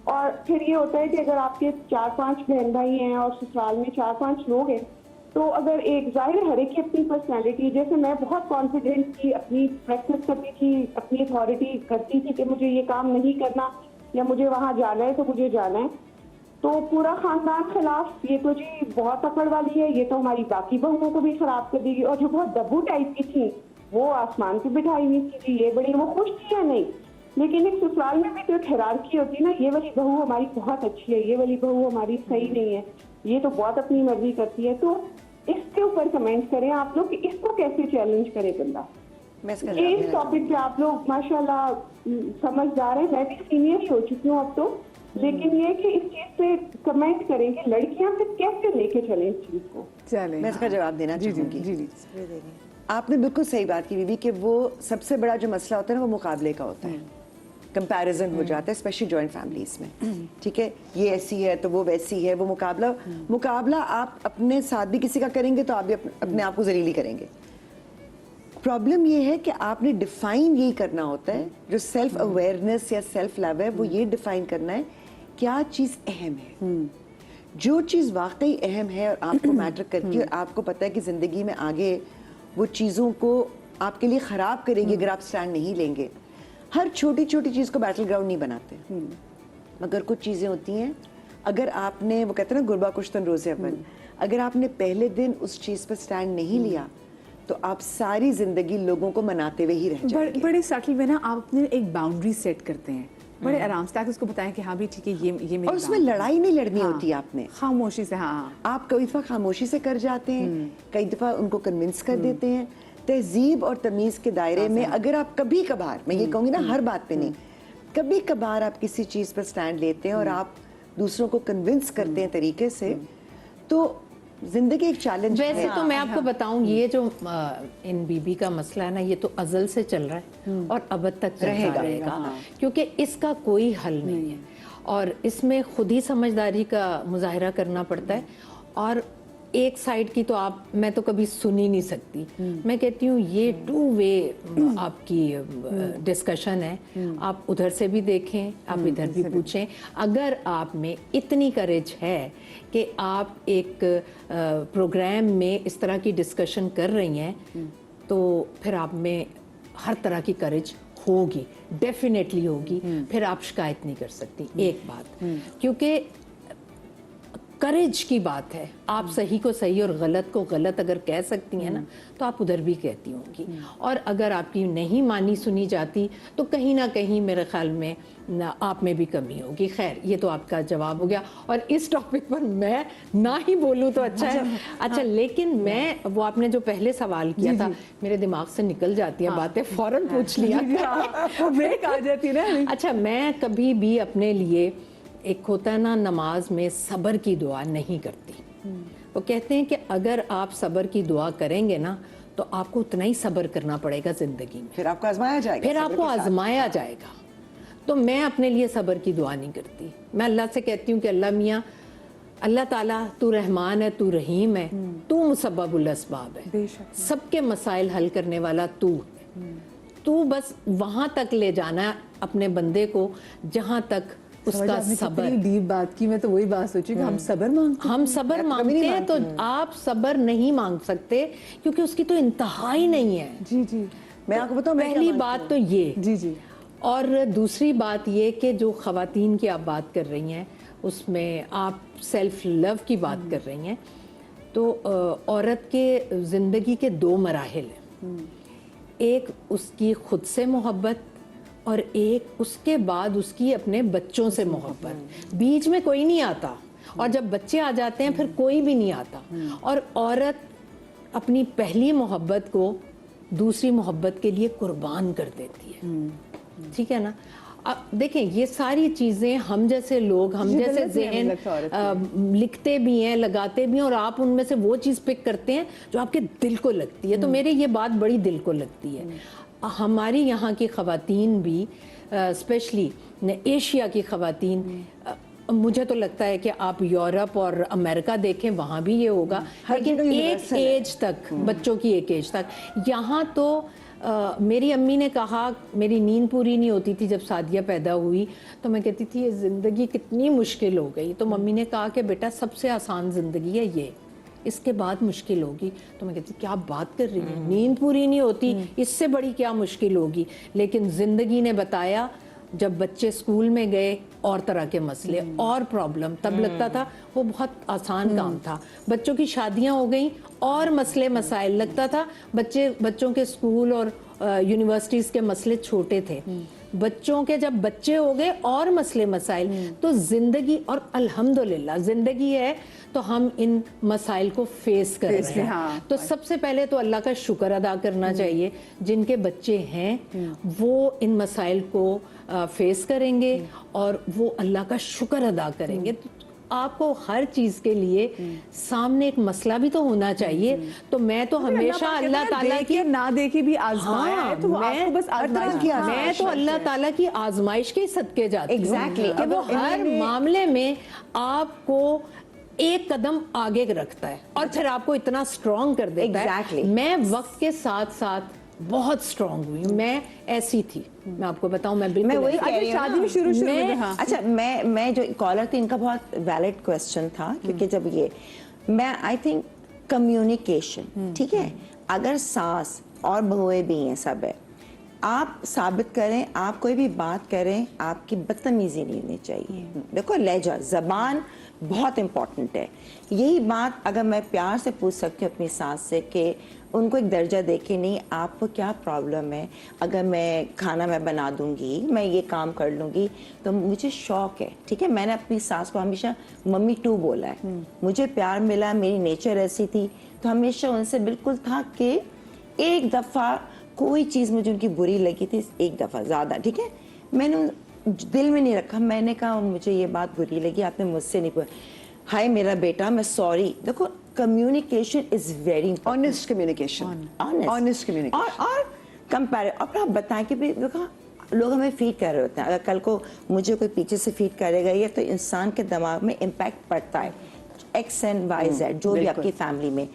اور پھر یہ ہوتا ہے کہ اگر آپ کے 4-5 بہن بھائی ہیں اور سسرال میں 4-5 لوگ ہیں, تو اگر ایک ظاہر ہر ایک کی اپنی پرسنالٹی, جیسے میں بہت کانفیڈنٹ تھی, اپنی پریکٹس کرتی تھی, اپنی اتھارٹی کرتی تھی کہ مجھے یہ کام نہیں کرنا یا مجھے وہاں جانا ہے تو مجھے جانا ہے, تو پورا خاندان خلاف, یہ تو جی بہت اکڑ والی ہے, یہ تو ہماری باقی بہنوں کو بھی خراب کر دے گی. اور جو بہت دبو ٹائپ کی تھی وہ آسمان کی بٹھائی ہوئی تھی, یہ بڑی, وہ خوش تھی یا نہیں. لیکن ایک سسرال میں بھی تو ایک ہیرارکی ہوتی ہے نا, یہ والی بہو ہماری بہت اچھی ہے, یہ والی بہو ہماری صحیح نہیں ہے, یہ تو بہت اپنی مرضی کرتی ہے. تو اس کے اوپر کمنٹ کریں آپ لوگ کہ اس کو کیسے چیلنج کرے بندہ. اس ٹاپک پہ آپ لوگ ماشاءاللہ سمجھدار ہیں, میں بھی سینئر ہی ہو چکی ہوں اب تو, لیکن یہ کہ اس چیز پہ کمنٹ کریں کہ لڑکیاں پھر کیسے لے کے چلیں اس چیز کو. چلیں میں اس کا جواب دینا چاہوں گی. جی آپ نے بالکل صحیح بات کی بیوی, کہ وہ سب سے بڑا جو مسئلہ ہوتا ہے نا وہ مقابلے کا ہوتا ہے, کمپیریزن ہو جاتا ہے, اسپیشلی جوائنٹ فیملیز میں. ٹھیک ہے, یہ ایسی ہے تو وہ ویسی ہے, وہ مقابلہ آپ اپنے ساتھ بھی کسی کا کریں گے تو آپ بھی اپنے آپ کو ذلیل کریں گے. پرابلم یہ ہے کہ آپ نے ڈیفائن یہی کرنا ہوتا ہے, جو سیلف اویئرنیس یا سیلف لو ہے وہ یہ ڈیفائن کرنا ہے کیا چیز اہم ہے. جو چیز واقعی اہم ہے اور آپ کو میٹر کرتی ہے اور آپ کو پتہ ہے کہ زندگی میں آگے وہ چیزوں کو آپ کے لیے خراب کرے گی اگر آپ سٹینڈ نہیں لیں گے. ہر چھوٹی چھوٹی چیز کو بیٹل گراؤنڈ نہیں بناتے, مگر کچھ چیزیں ہوتی ہیں اگر آپ نے, وہ کہتے ہیں نا گربا کشتن روزے اول, اگر آپ نے پہلے دن اس چیز پر سٹینڈ نہیں لیا تو آپ ساری زندگی لوگوں کو مناتے ہوئے ہی رہ جائیں گے. بڑے سٹل میں نا آپ اپنے ایک باؤنڈری سیٹ کرتے ہیں بڑے آرام سے, تاکہ اس کو بتائیں کہ ہاں بھی ٹھیک ہے یہ میری, اور اس میں لڑائی نہیں لڑنی ہوتی آپ نے, خاموشی سے. ہاں آپ کئی دفعہ خاموشی سے کر جاتے ہیں, کئی دفعہ ان کو کنونس کر دیتے ہیں. تہذیب اور تمیز کے دائرے میں اگر آپ کبھی کبھار, میں یہ کہوں گی نا ہر بات پہ نہیں, کبھی کبھار آپ کسی چیز پر سٹینڈ لیتے ہیں اور آپ دوسروں کو کنونس کرتے ہیں طریقے سے, تو زندگی ایک چیلنج ہے. ویسے تو میں آپ کو بتاؤں, یہ جو ان بی بی کا مسئلہ ہے نا, یہ تو ازل سے چل رہا ہے اور ابد تک رہے گا, کیونکہ اس کا کوئی حل نہیں ہے اور اس میں خود ہی سمجھداری کا مظاہرہ کرنا پڑتا ہے. اور ایک سائیڈ کی تو میں تو کبھی سن ہی نہیں سکتی. میں کہتی ہوں یہ 2 وے آپ کی ڈسکشن ہے, آپ ادھر سے بھی دیکھیں, آپ ادھر بھی پوچھیں. اگر آپ میں اتنی کریج ہے کہ آپ ایک پروگرام میں اس طرح کی ڈسکشن کر رہی ہیں, تو پھر آپ میں ہر طرح کی کریج ہوگی, ڈیفینیٹلی ہوگی, پھر آپ شکایت نہیں کر سکتی. ایک بات, کیونکہ करेज की बात है। आप सही को सही और गलत को गलत अगर कह सकती हैं ना, तो आप उधर भी कहती होंगी। और अगर आपकी नहीं मानी सुनी जाती तो कहीं ना कहीं मेरे ख्याल में आप में भी कमी होगी। खैर, ये तो आपका जवाब हो गया, और इस टॉपिक पर मैं ना ही बोलूँ तो अच्छा है। अच्छा, लेकिन मैं वो आपने जो पहले सवाल किया था, मेरे दिमाग से निकल जाती हैं बातें, फौरन पूछ लिया। ब्रेक आ जाती है ना। अच्छा, मैं कभी भी अपने लिए, एक होता है ना नमाज में, सब्र की दुआ नहीं करती। वो कहते हैं कि अगर आप सब्र की दुआ करेंगे ना तो आपको उतना ही सब्र करना पड़ेगा जिंदगी में, फिर आपको आजमाया जाएगा, फिर सब्र आपको के साथ। आजमाया जाएगा। तो मैं अपने लिए सब्र की दुआ नहीं करती। मैं अल्लाह से कहती हूँ कि अल्लाह मियाँ, अल्लाह ताला, तू रहमान है, तू रहीम है, तू मुसब्बबुल असबाब है, बेशक। सबके मसाइल हल करने वाला तू है। तू बस वहां तक ले जाना अपने बंदे को जहां तक उसका सब्र। डीप बात की, मैं तो वही बात सोची कि हम सब्र मांगते हम सब्र मांगते हैं तो आप सब्र नहीं मांग सकते, क्योंकि उसकी तो इंतहा ही नहीं है। जी जी। मैं आपको बताऊं, मैं क्या पहली मानती बात तो ये। जी जी। और दूसरी बात ये कि जो ख़वातीन की आप बात कर रही हैं, उसमें आप सेल्फ लव की बात कर रही हैं, तो औरत के ज़िंदगी के 2 मराहिल हैं। एक उसकी खुद से मोहब्बत, और एक उसके बाद उसकी अपने बच्चों से मोहब्बत। बीच में कोई नहीं आता, और जब बच्चे आ जाते हैं फिर कोई भी नहीं आता। और औरत अपनी पहली मोहब्बत को दूसरी मोहब्बत के लिए कुर्बान कर देती है। ठीक है ना। अब देखें, ये सारी चीज़ें हम जैसे लोग, हम जैसे गलत नहीं ज़हन लगता औरत लिखते भी हैं, लगाते भी हैं, और आप उनमें से वो चीज़ पिक करते हैं जो आपके दिल को लगती है। तो मेरे ये बात बड़ी दिल को लगती है। हमारी यहाँ की ख़वातीन भी, स्पेशली एशिया की ख़वातीन, मुझे तो लगता है कि आप यूरोप और अमेरिका देखें, वहाँ भी ये होगा, लेकिन एक एज तक, बच्चों की एक एज तक। यहाँ तो मेरी अम्मी ने कहा, मेरी नींद पूरी नहीं होती थी जब सादिया पैदा हुई, तो मैं कहती थी ये ज़िंदगी कितनी मुश्किल हो गई। तो मम्मी ने कहा कि बेटा सबसे आसान ज़िंदगी है ये, इसके बाद मुश्किल होगी। तो मैं कहती क्या बात कर रही है, नींद पूरी नहीं होती, इससे बड़ी क्या मुश्किल होगी। लेकिन ज़िंदगी ने बताया, जब बच्चे स्कूल में गए और तरह के मसले और प्रॉब्लम, तब लगता था वो बहुत आसान काम था। बच्चों की शादियां हो गई और मसले मसाइल, लगता था बच्चों के स्कूल और यूनिवर्सिटीज़ के मसले छोटे थे। बच्चों के जब बच्चे हो गए और मसले मसाइल, तो ज़िंदगी, और अल्हम्दुलिल्लाह ज़िंदगी है तो हम इन मसाइल को फेस कर रहे हैं। हाँ। तो सबसे पहले तो अल्लाह का शुक्र अदा करना चाहिए। जिनके बच्चे हैं वो इन मसाइल को फेस करेंगे और वो अल्लाह का शुक्र अदा करेंगे। तो आपको हर चीज़ के लिए सामने एक मसला भी तो होना चाहिए। तो मैं तो हमेशा अल्लाह ताला की, ना देखे भी आजमाया है, तो वो आपको बस आजमाइश की मैं तो अल्लाह ताला की आजमाइश के सदके जाती हूँ। Exactly. कि वो हर मामले में आपको एक कदम आगे रखता है और फिर आपको इतना स्ट्रॉन्ग कर देता Exactly. है। मैं वक्त के साथ साथ बहुत स्ट्रॉन्ग हुई हूँ। मैं ऐसी थी, मैं आपको बताऊं, मैं बिल्कुल मैं वही ऐसी- कह रही हूँ शादी में ना। शुरू में मैं- हाँ। अच्छा, मैं जो कॉलर थी, इनका बहुत वैलिड क्वेश्चन था, क्योंकि जब ये, मैं आई थिंक कम्युनिकेशन, ठीक है, अगर सास और बहुएं भी हैं, सब है, आप साबित करें, आप कोई भी बात करें, आपकी बदतमीजी नहीं होनी चाहिए। देखो, लहजा, जबान बहुत इम्पोर्टेंट है। यही बात अगर मैं प्यार से पूछ सकती हूँ अपनी सास से कि उनको एक दर्जा दे के, नहीं आपको क्या प्रॉब्लम है, अगर मैं खाना मैं बना दूंगी, मैं ये काम कर लूँगी, तो मुझे शौक है, ठीक है। मैंने अपनी सास को हमेशा मम्मी टू बोला है। मुझे प्यार मिला, मेरी नेचर ऐसी थी, तो हमेशा उनसे बिल्कुल था कि एक दफ़ा कोई चीज़ मुझे उनकी बुरी लगी थी, एक दफ़ा ज़्यादा, ठीक है, मैंने दिल में नहीं रखा। मैंने कहा मुझे ये बात बुरी लगी, आपने मुझसे नहीं पूछा, हाय मेरा बेटा, मैं सॉरी। देखो, communication is very honest communication, honest communication और कंपेयर। अब आप बताएं कि भी देखो, लोग हमें फीड कर रहे होते हैं, अगर कल को मुझे कोई पीछे से फीड करेगा, ये तो इंसान के दिमाग में इम्पैक्ट पड़ता है, एक्स एंड वाई जेड, जो भी आपकी फैमिली में।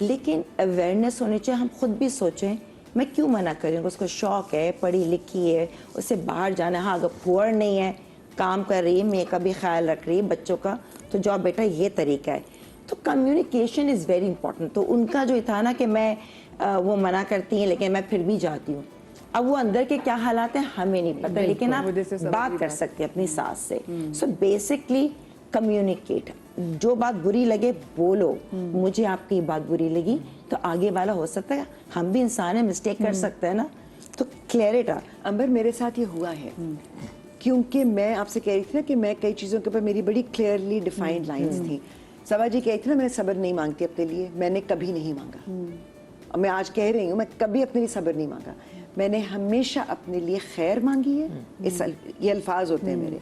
लेकिन अवेयरनेस होनी चाहिए, हम खुद भी सोचें, मैं क्यों मना कर रही हूँ, उसको शौक है, पढ़ी लिखी है, उसे बाहर जाना है, हाँ अगर पुअर नहीं है, काम कर रही है, मेरे का भी ख्याल रख रही है बच्चों का, तो जाओ बेटा, ये तरीका है। तो कम्युनिकेशन इज़ वेरी इंपॉर्टेंट। तो उनका जो था ना कि मैं वो मना करती हैं लेकिन मैं फिर भी जाती हूँ, अब वो अंदर के क्या हालात हैं हमें नहीं पता, लेकिन आप बात कर सकते हैं अपनी सास से। सो बेसिकली कम्युनिकेट, जो बात बुरी लगे बोलो, मुझे आपकी बात बुरी लगी तो आगे वाला हो सकता है, हम भी इंसान है, मिस्टेक कर सकते हैं ना, तो क्लियर इट। अंबर मेरे साथ ये हुआ है, क्योंकि मैं आपसे कह रही थी ना कि मैं कई चीज़ों के ऊपर मेरी बड़ी क्लियरली डिफाइंड लाइंस थी। सबा जी कह रही थी ना, मैंने सब्र नहीं मांगती अपने लिए, मैंने कभी नहीं मांगा। और मैं आज कह रही हूँ, मैं कभी अपने लिए सब्र नहीं मांगा, मैंने हमेशा अपने लिए खैर मांगी है। ये अल्फाज होते हैं मेरे,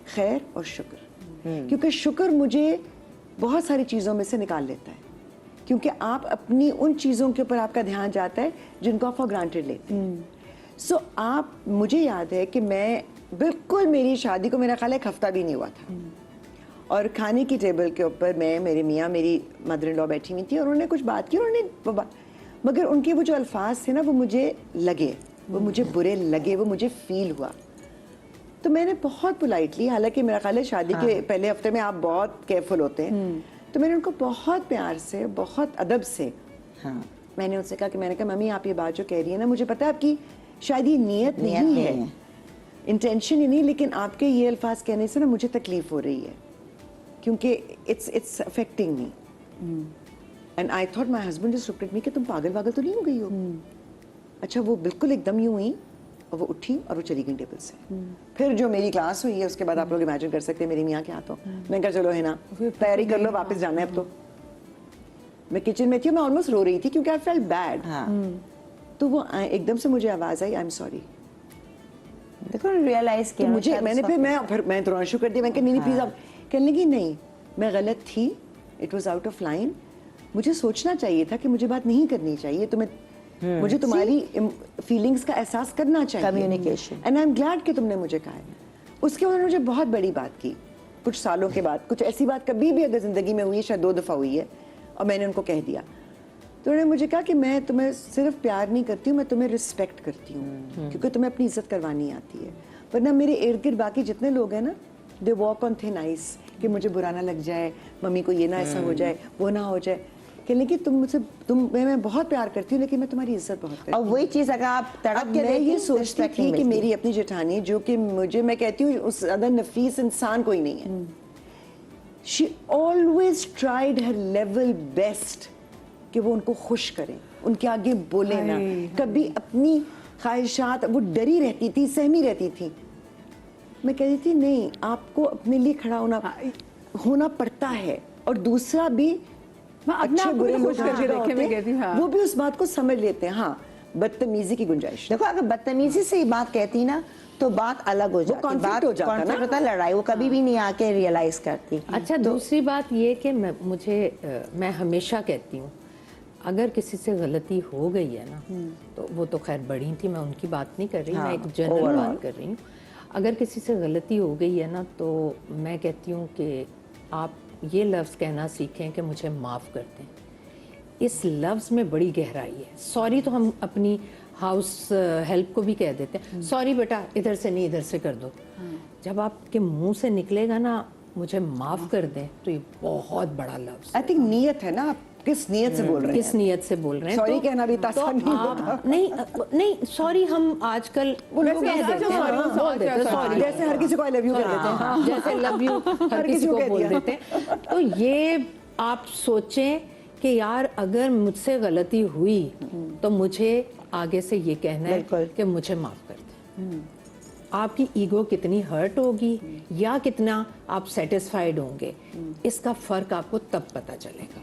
खैर और शुक्र, क्योंकि शुक्र मुझे बहुत सारी चीज़ों में से निकाल लेता है, क्योंकि आप अपनी उन चीज़ों के ऊपर आपका ध्यान जाता है जिनको आप फॉर ग्रांटेड लेते हैं। सो आप, मुझे याद है कि मैं बिल्कुल, मेरी शादी को मेरा ख्याल है एक हफ्ता भी नहीं हुआ था, और खाने की टेबल के ऊपर मैं, मेरे मियाँ, मेरी मदर इन लॉ बैठी हुई थी, और उन्होंने कुछ बात की, उन्होंने मगर उनके वो जो अल्फाज थे ना, वो मुझे लगे, वो मुझे बुरे लगे, वो मुझे फील हुआ। तो मैंने बहुत पोलाइटली, हालांकि मेरा ख्याल है शादी के पहले हफ्ते में आप बहुत केयरफुल होते हैं, तो मैंने उनको बहुत प्यार से, बहुत अदब से, मैंने उनसे कहा कि, मैंने कहा मम्मी आप ये बात जो कह रही है ना, मुझे पता है आपकी शायद ये नीयत नहीं है, इंटेंशन ही नहीं, लेकिन आपके ये अल्फाज कहने से ना मुझे तकलीफ हो रही है, क्योंकि it's affecting me. And I thought my husband just looked at me कि तुम पागल वागल तो नहीं हो गई हो। अच्छा, वो बिल्कुल एकदम यूं ही, और वो उठी और वो चली गई टेबल से। फिर जो मेरी क्लास हुई है उसके बाद आप लोग इमेजिन कर सकते हैं मेरी मियाँ के हाथों, मैं कहा चलो है ना, तैयारी कर लो, वापस जाना है अब तो। मैं किचन में थी, मैं ऑलमोस्ट रो रही थी क्योंकि आई फेल्ट बैड। तो वो एकदम से मुझे आवाज आई, आई एम सॉरी। देखो रियलाइज किया, तो मुझे, मैं तो रोना शुरू कर दिया, मैं कहा नहीं प्लीज आप, कहने लगी नहीं मैं गलत थी, it was out of line, मुझे सोचना चाहिए था कि मुझे बात नहीं करनी चाहिए, तो मुझे तुम्हारी फीलिंग्स का एहसास करना चाहिए, communication, and I am glad कि तुमने मुझे कहा है। उसके बाद उन्होंने मुझे बहुत बड़ी बात की, कुछ सालों के बाद, कुछ ऐसी बात कभी भी अगर जिंदगी में हुई है, शायद 2 दफा हुई है, और मैंने उनको कह दिया। तो उन्होंने मुझे कहा कि मैं तुम्हें सिर्फ प्यार नहीं करती हूँ, मैं तुम्हें रिस्पेक्ट करती हूँ, क्योंकि तुम्हें अपनी इज्जत करवानी आती है, वरना मेरे इर्द गिर्द बाकी जितने लोग हैं ना, they walk on thin ice, कि मुझे बुरा ना लग जाए, मम्मी को ये ना ऐसा हो जाए, वो ना हो जाए, कहने कि तुम मुझसे, मैं बहुत प्यार करती हूँ, लेकिन मैं तुम्हारी इज्जत बहुत करती हूँ। और वही चीज अगर आप तड़प के मैं ये सोचती थी कि मेरी अपनी जेठानी, जो कि मुझे, मैं कहती हूँ उस ज्यादा नफीस इंसान कोई नहीं है, she always tried her level best कि वो उनको खुश करें, उनके आगे बोले ना, कभी अपनी ख्वाहिशात, वो डरी रहती थी, सहमी रहती थी। मैं कहती थी नहीं, आपको अपने लिए खड़ा होना पड़ता है, और दूसरा भी अच्छे बुरे लोग वो भी उस बात को समझ लेते हैं। हाँ, बदतमीजी की गुंजाइश, देखो अगर बदतमीजी से ये बात कहती ना तो बात अलग हो जाती, कॉन्फ्लिक्ट हो जाता ना, होता, लड़ाई वो कभी भी नहीं आके रियलाइज करती। अच्छा, दूसरी बात ये कि मैं हमेशा कहती हूँ, अगर किसी से गलती हो गई है ना, तो वो तो खैर बड़ी थी, मैं उनकी बात नहीं कर रही, मैं एक जनरल बात कर रही हूँ। अगर किसी से गलती हो गई है ना, तो मैं कहती हूँ कि आप ये लफ्ज़ कहना सीखें कि मुझे माफ़ कर दें। इस लफ्ज़ में बड़ी गहराई है। सॉरी तो हम अपनी हाउस हेल्प को भी कह देते हैं, सॉरी बेटा इधर से नहीं, इधर से कर दो। जब आपके मुंह से निकलेगा ना मुझे माफ़ कर दें, तो ये बहुत बड़ा लफ्ज़। आई थिंक नीयत है ना, आप किस नीयत से बोल रहे हैं, किस नीयत से बोल रहे हैं। सॉरी कहना भी आसान नहीं होता। नहीं सॉरी हम आजकल कह देते हैं, सॉरी जैसे हर किसी को आई लव यू कह देते हैं, जैसे लव यू हर किसी को बोल देते हैं। तो ये आप सोचें कि यार अगर मुझसे गलती हुई तो मुझे आगे से ये कहना है कि मुझे माफ कर दे। आपकी ईगो कितनी हर्ट होगी या कितना आप सेटिस्फाइड होंगे, इसका फर्क आपको तब पता चलेगा।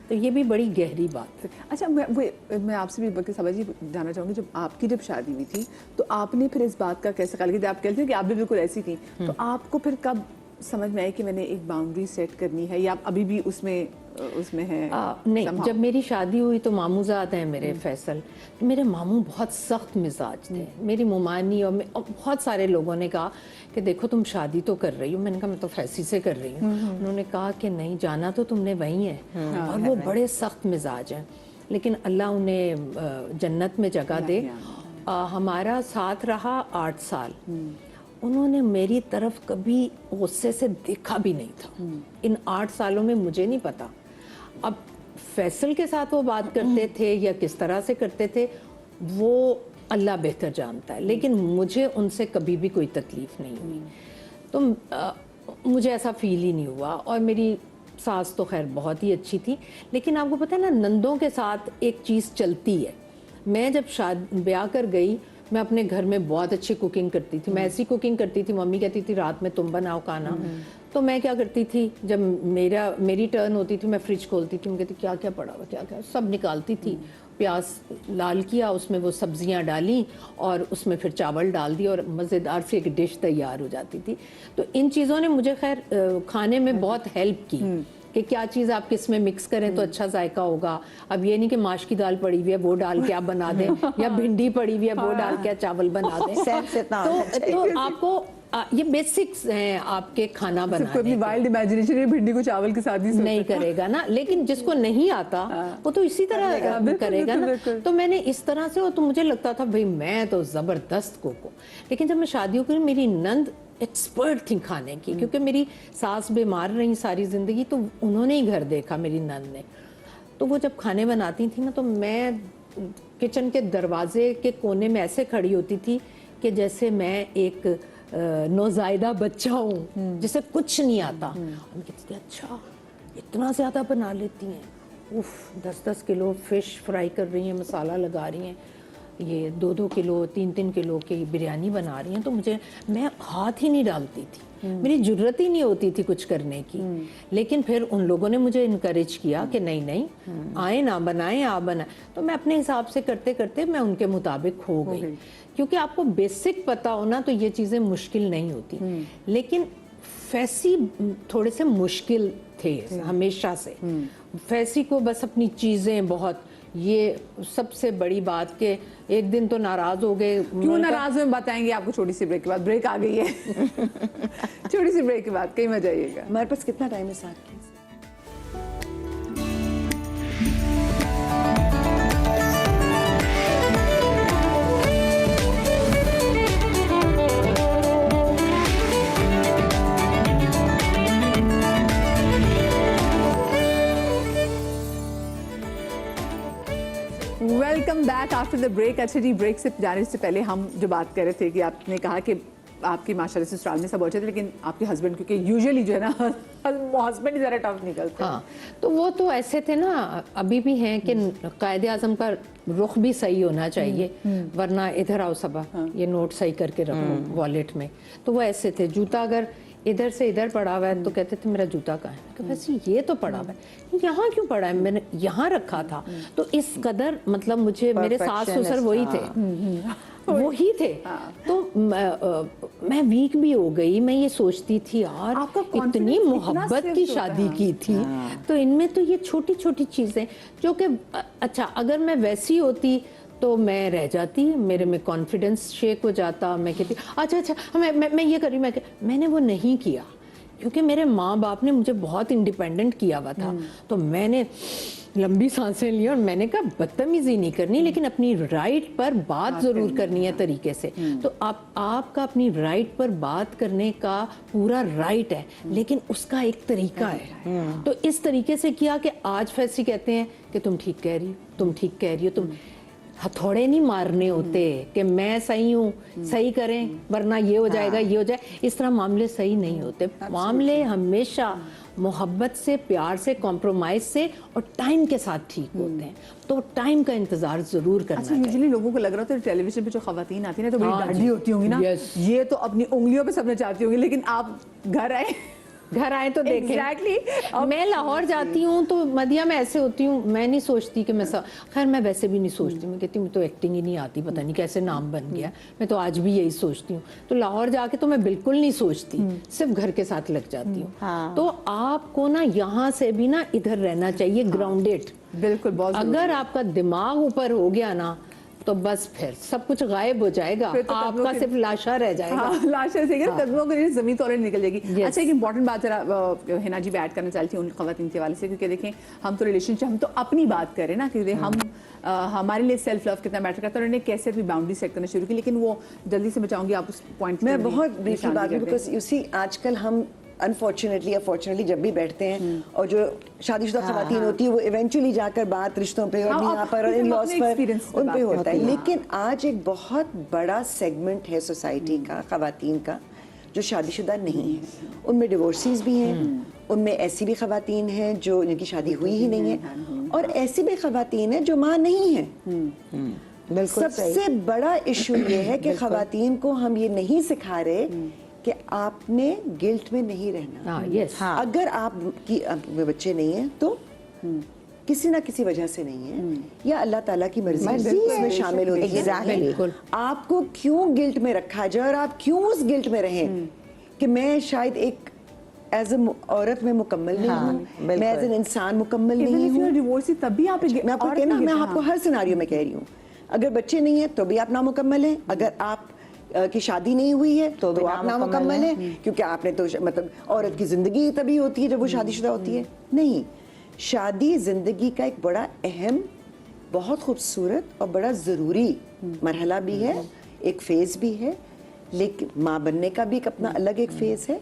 तो ये भी बड़ी गहरी बात है। अच्छा, मैं आपसे भी बल्कि समझ ही जानना चाहूँगी, जब शादी हुई थी तो आपने फिर इस बात का कैसे ख्याल किया? आप कहते हैं कि आप भी बिल्कुल ऐसी थी, तो आपको फिर कब समझ में आई कि मैंने एक बाउंड्री सेट करनी है, या आप अभी भी उसमें है? नहीं, जब मेरी शादी हुई तो मामूजाद हैं मेरे फैसल, मेरे मामू बहुत सख्त मिजाज थे। मेरी मुमानी और बहुत सारे लोगों ने कहा कि देखो तुम शादी तो कर रही हो, मैंने कहा मैं तो फैसी से कर रही हूँ। उन्होंने कहा कि नहीं, जाना तो तुमने वहीं है। और वो बड़े सख्त मिजाज हैं, लेकिन अल्लाह उन्हें जन्नत में जगह दे। हमारा साथ रहा 8 साल। उन्होंने मेरी तरफ कभी गुस्से से देखा भी नहीं था इन 8 सालों में। मुझे नहीं पता अब फैसल के साथ वो बात करते थे या किस तरह से करते थे, वो अल्लाह बेहतर जानता है, लेकिन मुझे उनसे कभी भी कोई तकलीफ नहीं हुई। तो मुझे ऐसा फील ही नहीं हुआ। और मेरी सास तो खैर बहुत ही अच्छी थी, लेकिन आपको पता है ना, नंदों के साथ एक चीज़ चलती है। मैं जब ब्याह कर गई, मैं अपने घर में बहुत अच्छी कुकिंग करती थी। मैं ऐसी कुकिंग करती थी, मम्मी कहती थी रात में तुम बनाओ खाना। तो मैं क्या करती थी, जब मेरी टर्न होती थी, मैं फ्रिज खोलती थी, मैं कहती क्या क्या पड़ा हुआ, क्या क्या, सब निकालती थी। प्याज लाल किया, उसमें वो सब्जियां डाली और उसमें फिर चावल डाल दिया और मज़ेदार सी एक डिश तैयार हो जाती थी। तो इन चीज़ों ने मुझे खैर खाने में बहुत हेल्प की कि क्या चीज़ आप किस में मिक्स करें तो अच्छा जायका होगा। अब ये नहीं कि माश की दाल पड़ी हुई है वो डाल के आप बना दें, या भिंडी पड़ी हुई है वो डाल के चावल बना दें। सेंस इतना तो आपको ये बेसिक्स हैं आपके खाना कोई अपनी बनाने वाइल्ड इमेजिनेशन में भिंडी को चावल के साथ ही सोचता नहीं करेगा ना, लेकिन जिसको नहीं आता वो तो इसी तरह करेगा ना। तो मैंने इस तरह से, तो मुझे लगता था भाई मैं तो जबरदस्त कोको। लेकिन जब मैं शादियों की, मेरी नंद एक्सपर्ट थी खाने की, क्योंकि मेरी सास बीमार रही सारी जिंदगी, तो उन्होंने ही घर देखा मेरी नंद ने। तो वो जब खाने बनाती थी ना, तो मैं किचन के दरवाजे के कोने में ऐसे खड़ी होती थी कि जैसे मैं एक नौजायदा बच्चा हूँ जिसे कुछ नहीं आता। और मैं कहती थी अच्छा इतना ज़्यादा बना लेती हैं, उफ 10-10 किलो फिश फ्राई कर रही हैं, मसाला लगा रही हैं, ये 2-2 किलो 3-3 किलो की बिरयानी बना रही हैं। तो मैं हाथ ही नहीं डालती थी, मेरी जुर्रत ही नहीं होती थी कुछ करने की। लेकिन फिर उन लोगों ने मुझे इनकरेज किया कि नहीं आए ना बनाएं, आप बनाएं। तो मैं अपने हिसाब से करते करते मैं उनके मुताबिक हो गई। क्योंकि आपको बेसिक पता हो ना तो ये चीज़ें मुश्किल नहीं होती। लेकिन फैसी थोड़े से मुश्किल थे हमेशा से। फैसी को बस अपनी चीज़ें बहुत, ये सबसे बड़ी बात कि एक दिन तो नाराज हो गए। क्यों नाराज हुए बताएंगे आपको छोटी सी ब्रेक के बाद। ब्रेक आ गई है छोटी सी ब्रेक के बाद कहीं मत जाइएगा। हमारे पास कितना टाइम है साथ के? Welcome back after the break. अच्छा जी, ब्रेक से जाने से पहले हम जो बात कर रहे थे कि आपने कहा कि आपकी माशाल्लाह से ससुराल में सब अच्छे थे, लेकिन आपके हस्बैंड, क्योंकि यूजुअली जो है ना हस्बैंड ही ज़रा टफ निकलते हैं। हाँ, तो वो तो ऐसे थे ना, अभी भी हैं कि कायदे आज़म का रुख भी सही होना चाहिए, वरना इधर आओ सबा, ये नोट सही करके रखो वॉलेट में। तो वो ऐसे थे, जूता अगर इधर से इधर पड़ा हुआ है तो कहते थे मेरा जूता कहाँ है, कि वैसे ये तो पड़ा हुआ है, यहाँ क्यों पड़ा है, मैंने यहाँ रखा था। तो इस कदर मतलब मुझे मेरे सास ससुर वही थे, वही थे। तो मैं वीक भी हो गई, मैं ये सोचती थी यार इतनी मोहब्बत की शादी की थी, तो इनमें तो ये छोटी छोटी चीजें जो कि अच्छा अगर मैं वैसी होती तो मैं रह जाती, मेरे में कॉन्फिडेंस शेक हो जाता, मैं कहती अच्छा मैं ये करी, मैंने वो नहीं किया क्योंकि मेरे माँ बाप ने मुझे बहुत इंडिपेंडेंट किया हुआ था। तो मैंने लंबी सांसें ली और मैंने कहा बदतमीजी नहीं करनी, लेकिन अपनी राइट पर बात जरूर करनी है तरीके से। तो आपका अपनी राइट पर बात करने का पूरा राइट है, लेकिन उसका एक तरीका है। तो इस तरीके से किया कि आज फैसी कहते हैं कि तुम ठीक कह रही हो, तुम ठीक कह रही हो, तुम हथौड़े नहीं मारने होते कि मैं सही हूँ, सही करें वरना ये हो जाएगा, ये हो जाए, इस तरह मामले सही नहीं होते। मामले हमेशा मोहब्बत से, प्यार से, कॉम्प्रोमाइज से और टाइम के साथ ठीक होते हैं। तो टाइम का इंतजार जरूर करना चाहिए। यूजुअली लोगों को लग रहा था टेलीविजन पे जो खवातीन आती है ना तो बड़ी डाढ़ी होती होंगी ना, ये तो अपनी उंगलियों पे सबने चाहती होंगी, लेकिन आप घर आए तो देखें। Exactly. मैं लाहौर जाती हूँ तो मदिया में ऐसे होती हूँ, मैं नहीं सोचती कि मैं खैर मैं वैसे भी नहीं सोचती, मैं कहती हूँ तो एक्टिंग ही नहीं आती, पता नहीं कैसे नाम बन गया, मैं तो आज भी यही सोचती हूँ। तो लाहौर जाके तो मैं बिल्कुल नहीं सोचती, सिर्फ घर के साथ लग जाती हूँ। तो आपको ना यहाँ से भी ना इधर रहना चाहिए, ग्राउंडेड। बिल्कुल, बहुत अगर आपका दिमाग ऊपर हो गया ना तो बस फिर सब कुछ गायब हो जाएगा, तो आपका सिर्फ लाशा रह जाएगा। हाँ, लाशा से कदमों के जमीन तो ऑलरेडी निकल जाएगी। अच्छा, एक इंपॉर्टेंट बात जरा हिना जी भी ऐड करना चाहती हूँ उन खवातीन के वाले से, क्योंकि देखें हम तो रिलेशनशिप, हम तो अपनी बात करें ना, क्योंकि हम हमारे लिए सेल्फ लव कितना मैटर करता है, उन्होंने कैसे अपनी बाउंड्री सेट करना शुरू की। लेकिन वो जल्दी से बचाऊंगी, आप उस पॉइंट मैं बहुत ब्रीफली बात करूं, बिकॉज यू सी आजकल हम अनफॉर्चुनेटली या फॉर्चुनेटली जब भी बैठते हैं और जो शादीशुदा खवातीन होती है वो इवेंचुअली जाकर बात रिश्तों पे और यहाँ पर और इन लॉस पर उन पे होता है। लेकिन आज एक बहुत बड़ा सेगमेंट है सोसाइटी का, खवातीन का, جو شادی شدہ نہیں ہیں. ان میں ڈیورسیز بھی ہیں, ان میں ایسی بھی خواتین ہیں جو جن کی شادی ہوئی ہی نہیں ہے, اور ایسی بھی خواتین ہیں جو ماں نہیں ہیں. سب سے بڑا ایشو یہ ہے کہ خواتین کو ہم یہ نہیں سکھا رہے کہ آپ نے گلٹ میں نہیں رہنا. اگر آپ کی بچے نہیں ہیں تو کسی نہ کسی وجہ سے نہیں ہے, یا اللہ تعالیٰ کی مرضی اس میں شامل ہوتی ہے. آپ کو کیوں گلٹ میں رکھا جائے, اور آپ کیوں اس گلٹ میں رہیں کہ میں شاید ایک ایز اے عورت میں مکمل نہیں ہوں, میں ایز اے انسان مکمل نہیں ہوں. ڈیورسی تب بھی آپ میں آپ کو کہنا, میں آپ کو ہر سیناریو میں کہہ رہی ہوں, اگر بچے نہیں ہیں تو بھی آپ نامکمل ہیں, اگر آپ کی شادی نہیں ہوئی ہے تو آپ نامکمل ہیں, کیونکہ آپ نے تو مطلب عورت کی زندگی تبھی ہوتی ہے جب وہ شادی شدہ ہوتی ہے. نہیں, شادی زندگی کا ایک بڑا اہم, بہت خوبصورت اور بڑا ضروری مرحلہ بھی ہے, ایک فیز بھی ہے, لیکن ماں بننے کا بھی ایک اپنا الگ ایک فیز ہے,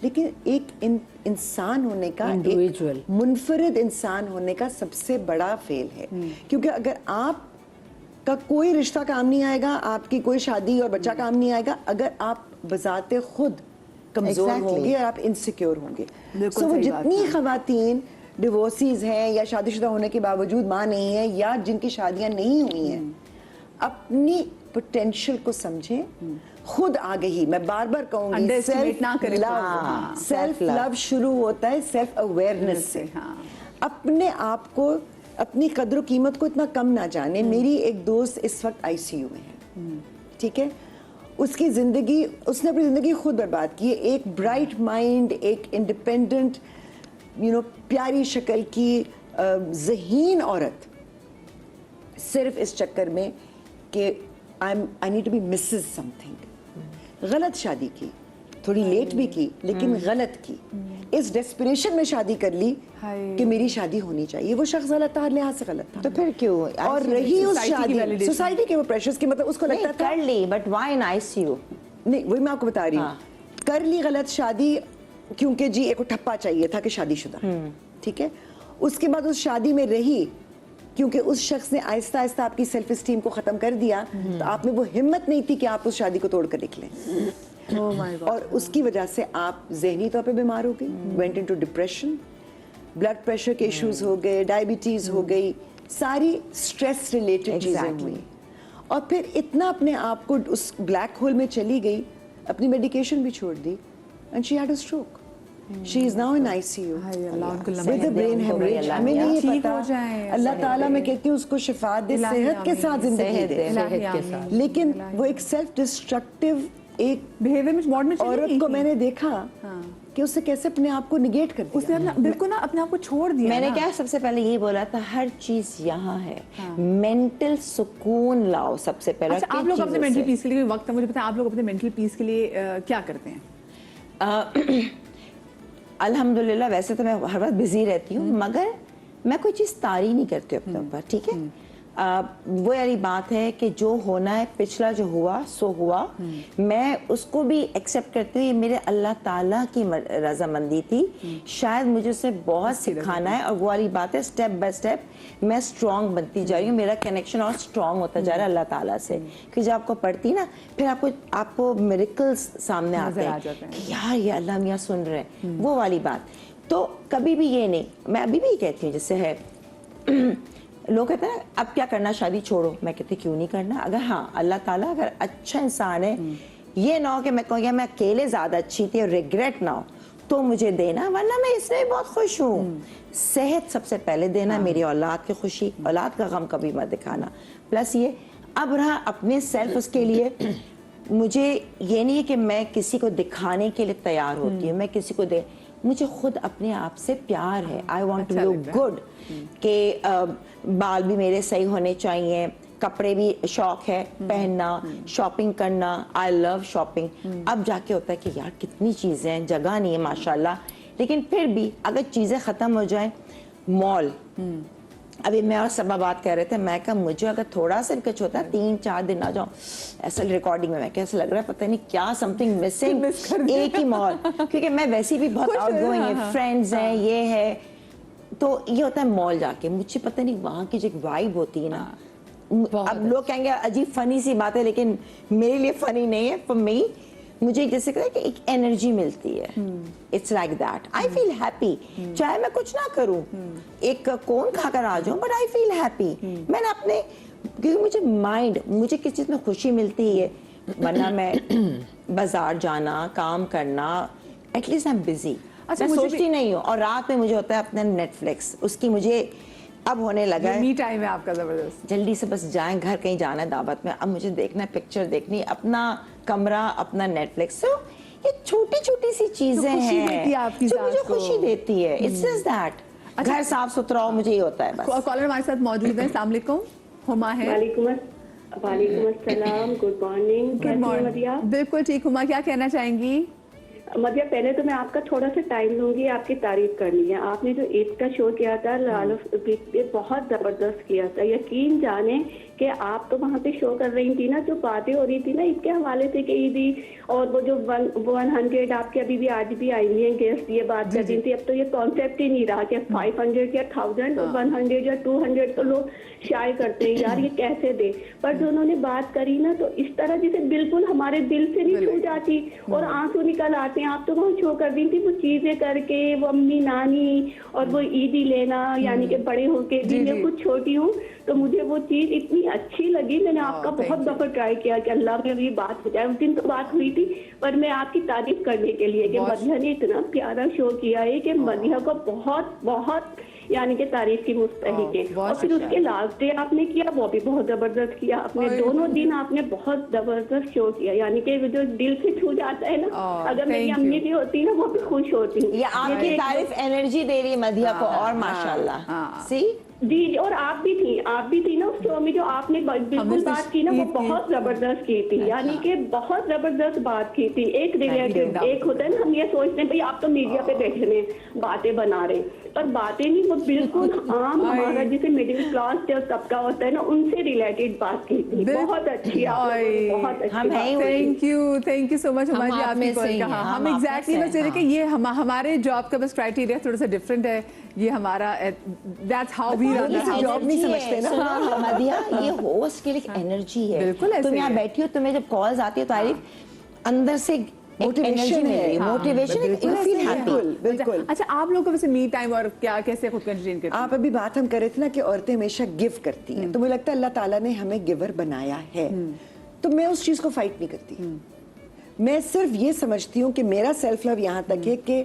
لیکن ایک انسان ہونے کا, ایک منفرد انسان ہونے کا سب سے بڑا فیل ہے. کیونکہ اگر آپ کا کوئی رشتہ کام نہیں آئے گا, آپ کی کوئی شادی اور بچہ کام نہیں آئے گا اگر آپ بذات خود کمزور ہوں گے اور آپ انسیکیور ہوں گے. سو وہ جتنی خواتین ڈیورسیز ہیں یا شادی شدہ ہونے کے باوجود ماں نہیں ہیں, یا جن کی شادیاں نہیں ہوئی ہیں, اپنی پوٹینشیل کو سمجھیں. خود آگہی, میں بار بار کہوں گی, سیلف لو شروع ہوتا ہے سیلف اویئرنیس سے. اپنے آپ کو, اپنی قدر و قیمت کو اتنا کم نہ جانے. میری ایک دوست اس وقت آئی سی یو میں ہے, ٹھیک ہے, اس کی زندگی, اس نے اپنی زندگی خود برباد کی ہے. ایک برائٹ مائنڈ, ایک انڈیپینڈنٹ, پیاری شکل کی ذہین عورت, صرف اس چکر میں کہ I need to be Mrs. something. غلط شادی کی, تھوڑی لیٹ بھی کی لیکن غلط کی. اس ڈیسپریشن میں شادی کر لی کہ میری شادی ہونی چاہیے. وہ شخص غلط تھا, ہر لحاظ سے غلط تھا. تو پھر کیوں, اور رہی اس شادی سوسائٹی کے وہ پریشرز کی, مطلب اس کو لگتا تھا کر لی, بٹ وائی ان ICU. نہیں, وہی میں آپ کو بتا رہی ہوں, کر لی غلط شادی کیونکہ جی ایک ٹھپا چاہیے تھا کہ شادی شدہ, ٹھیک ہے. اس کے بعد اس شادی میں رہی کیونکہ اس شخص نے آہستہ آہستہ آپ کی سیلف اسٹیم کو ختم کر دیا, تو آپ میں وہ ہمت نہیں تھی کہ آپ اس شادی کو توڑ کر نکلیں. اور اس کی وجہ سے آپ ذہنی طور پہ بیمار ہو گئی, went into depression, blood pressure کے ایشوز ہو گئے, ڈائبٹیز ہو گئی, ساری اسٹریس ریلیٹڈ چیزیں ہوئی. اور پھر اتنا اپنے آپ کو اس بلیک ہول میں چلی گئی, اپنی میڈیکیشن بھی چھوڑ دی, and she had a stroke. She is now in ICU with a brain hemorrhage. ہمیں نہیں پتا, اللہ تعالیٰ میں کہتی ہوں اس کو شفا دے, صحت کے ساتھ زندگی دے. لیکن وہ ایک سیلف ڈسٹرکٹیو ایک عورت کو میں نے دیکھا کہ اس سے کیسے اپنے آپ کو نگیٹ کر دیا. اس نے بالکل نا اپنے آپ کو چھوڑ دیا. میں نے کیا سب سے پہلے یہ بولا تھا, ہر چیز یہاں ہے, مینٹل سکون لاؤ سب سے پہلے. آپ لوگ اپنے مینٹل پیس کے لیے, وقت ہے مجھے بتائیں, آپ لوگ اپنے مینٹل پیس کے لیے کیا کرتے ہیں؟ الحمدللہ ویسے تو میں ہر وقت بزی رہتی ہوں, مگر میں کوئی چیز طاری نہیں کرتی اپنے اوپر, ٹھیک ہے. وہ والی بات ہے کہ جو ہونا ہے, پچھلا جو ہوا سو ہوا, میں اس کو بھی ایکسیپٹ کرتی ہوں. یہ میرے اللہ تعالیٰ کی رضامندی تھی, شاید مجھے اسے بہت سکھانا ہے. اور وہ والی بات ہے, اسٹیپ بائی اسٹیپ میں اسٹرانگ بنتی جا رہی ہوں, میرا کنیکشن اور اسٹرانگ ہوتا جا رہا ہے اللہ تعالیٰ سے. کہ جب آپ کو پڑھتی نا, پھر آپ کو میریکلز سامنے آتے ہیں کہ یار یہ اللہ میاں سن رہے ہیں, وہ والی بات. تو کبھی بھی یہ نہیں, میں ابھی بھی کہتی ہوں, جیسے ہے لوگ کہتے ہیں اب کیا کرنا, شادی چھوڑو. میں کہتی کیوں نہیں کرنا, اگر ہاں اللہ تعالیٰ اگر اچھا انسان ہے, یہ نہ ہو کہ میں کہوں گا میں اکیلے زیادہ اچھی تھی اور ریگریٹ نہ ہو, تو مجھے دینا, ورنہ میں اس میں بہت خوش ہوں. صحت سب سے پہلے دینا, میری اولاد کی خوشی, اولاد کا غم کبھی مت دکھانا. پلس یہ اب رہا اپنے سیلف, اس کے لیے مجھے یہ نہیں ہے کہ میں کسی کو دکھانے کے لیے تیار ہوتی ہوں, میں کسی کو مجھے خود اپنے آپ سے پیار ہے. I want to look good, کہ بال بھی میرے صحیح ہونے چاہیے, کپڑے بھی شوق ہے پہننا, شاپنگ کرنا, آئی لو شاپنگ. اب جا کے ہوتا ہے کہ یار کتنی چیزیں ہیں, جگہ نہیں ہے ماشاءاللہ, لیکن پھر بھی اگر چیزیں ختم ہو جائیں, مال. ابھی میں اور سبا بات کہہ رہے تھے, میں کہا مجھے اگر تھوڑا سا کچھ ہوتا ہے 3-4 دن نہ جاؤں ایسا ریکارڈنگ میں کیسا لگ رہا ہے پتہ نہیں کیا, سم تھنگ مسنگ. ایک ہی مال, کیونکہ میں ویسی بھی بہت آؤٹ گوئنگ ہے, فرینڈز ہیں, یہ ہے, تو یہ ہوتا ہے مال جا کے. مجھے پتہ نہیں وہاں کی جو ایک وائب ہوتی ہے نا, اب لوگ کہیں گے عجیب فنی سی بات ہے, لیکن میرے لیے فنی نہیں ہے. فار می مجھے جیسے کہ ایک انرجی ملتی ہے. It's like that. I feel happy چاہے میں کچھ نہ کروں, ایک کون کھا کر آ جاؤں, بٹ آئی فیل ہیپی. میں نے اپنے, کیونکہ مجھے مائنڈ, مجھے کس چیز میں خوشی ملتی ہے, ورنہ میں بازار جانا, کام کرنا, at least I am busy. میں سوچتی نہیں ہوں. اور رات میں مجھے ہوتا ہے اپنا نیٹ فلکس, اس کی مجھے اب ہونے لگا ہے می ٹائم ہے آپ کا زبردست. جلدی سے بس جائیں, گھر کہیں جانا ہے دعوت میں, اب مجھے دیکھنا ہے, پکچر دیکھنی, اپنا کمرہ, اپنا نیٹ فلکس. سو یہ چھوٹی چھوٹی سی چیزیں ہیں جو مجھے خوشی دیتی ہے. It's just that. گھر صاف ستھرا ہو, مجھے یہ ہوتا ہے بس. کالر ہمارے ساتھ موجود ہیں. السلام علیکم. ہما ہے. وعلیکم السلام. Good morning. Good morning. بالکل ٹھیک. ہما کیا کہنا چاہیں گی؟ مدیہ, پہلے تو میں آپ کا تھوڑا سا ٹائم لوں گی, آپ کی تعریف کرنی ہے. آپ نے جو عید کا شو کیا تھا لال بہت زبردست کیا تھا. یقین جانیں کہ آپ تو وہاں پہ شو کر رہی تھی نا, جو باتیں ہو رہی تھی نا عید کے حوالے سے کہ عیدی, اور وہ جو 100 آپ کے ابھی بھی آج بھی آئی ہوئی ہیں گیسٹ, یہ بات کر رہی تھی. اب تو یہ کانسیپٹ ہی نہیں رہا کہ 500 یا 1000 100 یا 200 تو لوگ شائع کرتے ہیں یار یہ کیسے دے. پر جو انہوں نے بات کری نا, تو اس طرح جیسے بالکل ہمارے دل سے نہیں چھو جاتی اور آنسو نکل آتے ہیں. آپ تو وہاں شو کر دی تھی وہ چیزیں کر کے, وہ امی نانی اور وہ عیدی لینا, یعنی کہ بڑے ہو کے بھی میں کچھ چھوٹی ہوں تو مجھے وہ چیز اتنی اچھی لگی. میں نے آپ کا بہت دفعہ ٹرائی کیا کہ اللہ میں یہ بات ہو جائے. اس دن تو بات ہوئی تھی, پر میں آپ کی تعریف کرنے کے لیے کہ مدیحہ نے اتنا پیارا شو کیا ہے کہ مدیحہ کو بہت بہت یعنی کہ تعریف کی مستحق ہے. اور پھر اس کے لاسٹ ڈے آپ نے کیا, وہ بھی بہت زبردست کیا آپ نے. دونوں دن آپ نے بہت زبردست شو کیا, یعنی کہ جو دل سے چھو جاتا ہے نا. اگر میری امی بھی ہوتی نا, وہ بھی خوش ہوتی. یہ آپ کی تعریف انرجی دے رہی ہے مدیحہ کو, اور ماشاءاللہ. سی جی, اور آپ بھی تھی نا اس شو میں, جو آپ نے بالکل بات کی نا وہ بہت زبردست کی تھی, یعنی کہ بہت زبردست بات کی تھی. ایک ریلیٹڈ, ایک ہوتا ہے نا ہم یہ سوچتے ہیں بھائی آپ تو میڈیا پہ بیٹھے ہیں باتیں بنا رہے, پر باتیں نہیں, وہ بالکل عام ہمارا جسے مڈل کلاس جو طبقہ ہوتا ہے نا ان سے ریلیٹڈ بات کی تھی. بہت اچھی, بہت اچھی. تھینک یو سو مچ ہما جی, آپ نے کہا. ہم ایگزیکٹلی بس یہ کہ یہ ہمارے جاب کا بس کرائٹیریا تھوڑا سا ڈفرینٹ ہے. یہ ہمارا دیٹس ہاؤ وی جاب نہیں سمجھتے نا مدیحہ, یہ ہوسٹ کے لیے انرجی ہے. بالکل تم یہاں بیٹھی ہو, تمہیں جب کالز آتی ہے تو تعریف اندر سے موٹیویشن ہے, موٹیویشن. بالکل. اچھا, آپ لوگ کو ویسے می ٹائم اور کیا کیسے خود کو انٹرٹین کرتے ہیں؟ آپ ابھی بات ہم کر رہے تھے نا کہ عورتیں ہمیشہ گیو کرتی ہیں, تو مجھے لگتا ہے اللہ تعالیٰ نے ہمیں گیور بنایا ہے, تو میں اس چیز کو فائٹ نہیں کرتی. میں صرف یہ سمجھتی ہوں کہ میرا سیلف لو یہاں تک ہے کہ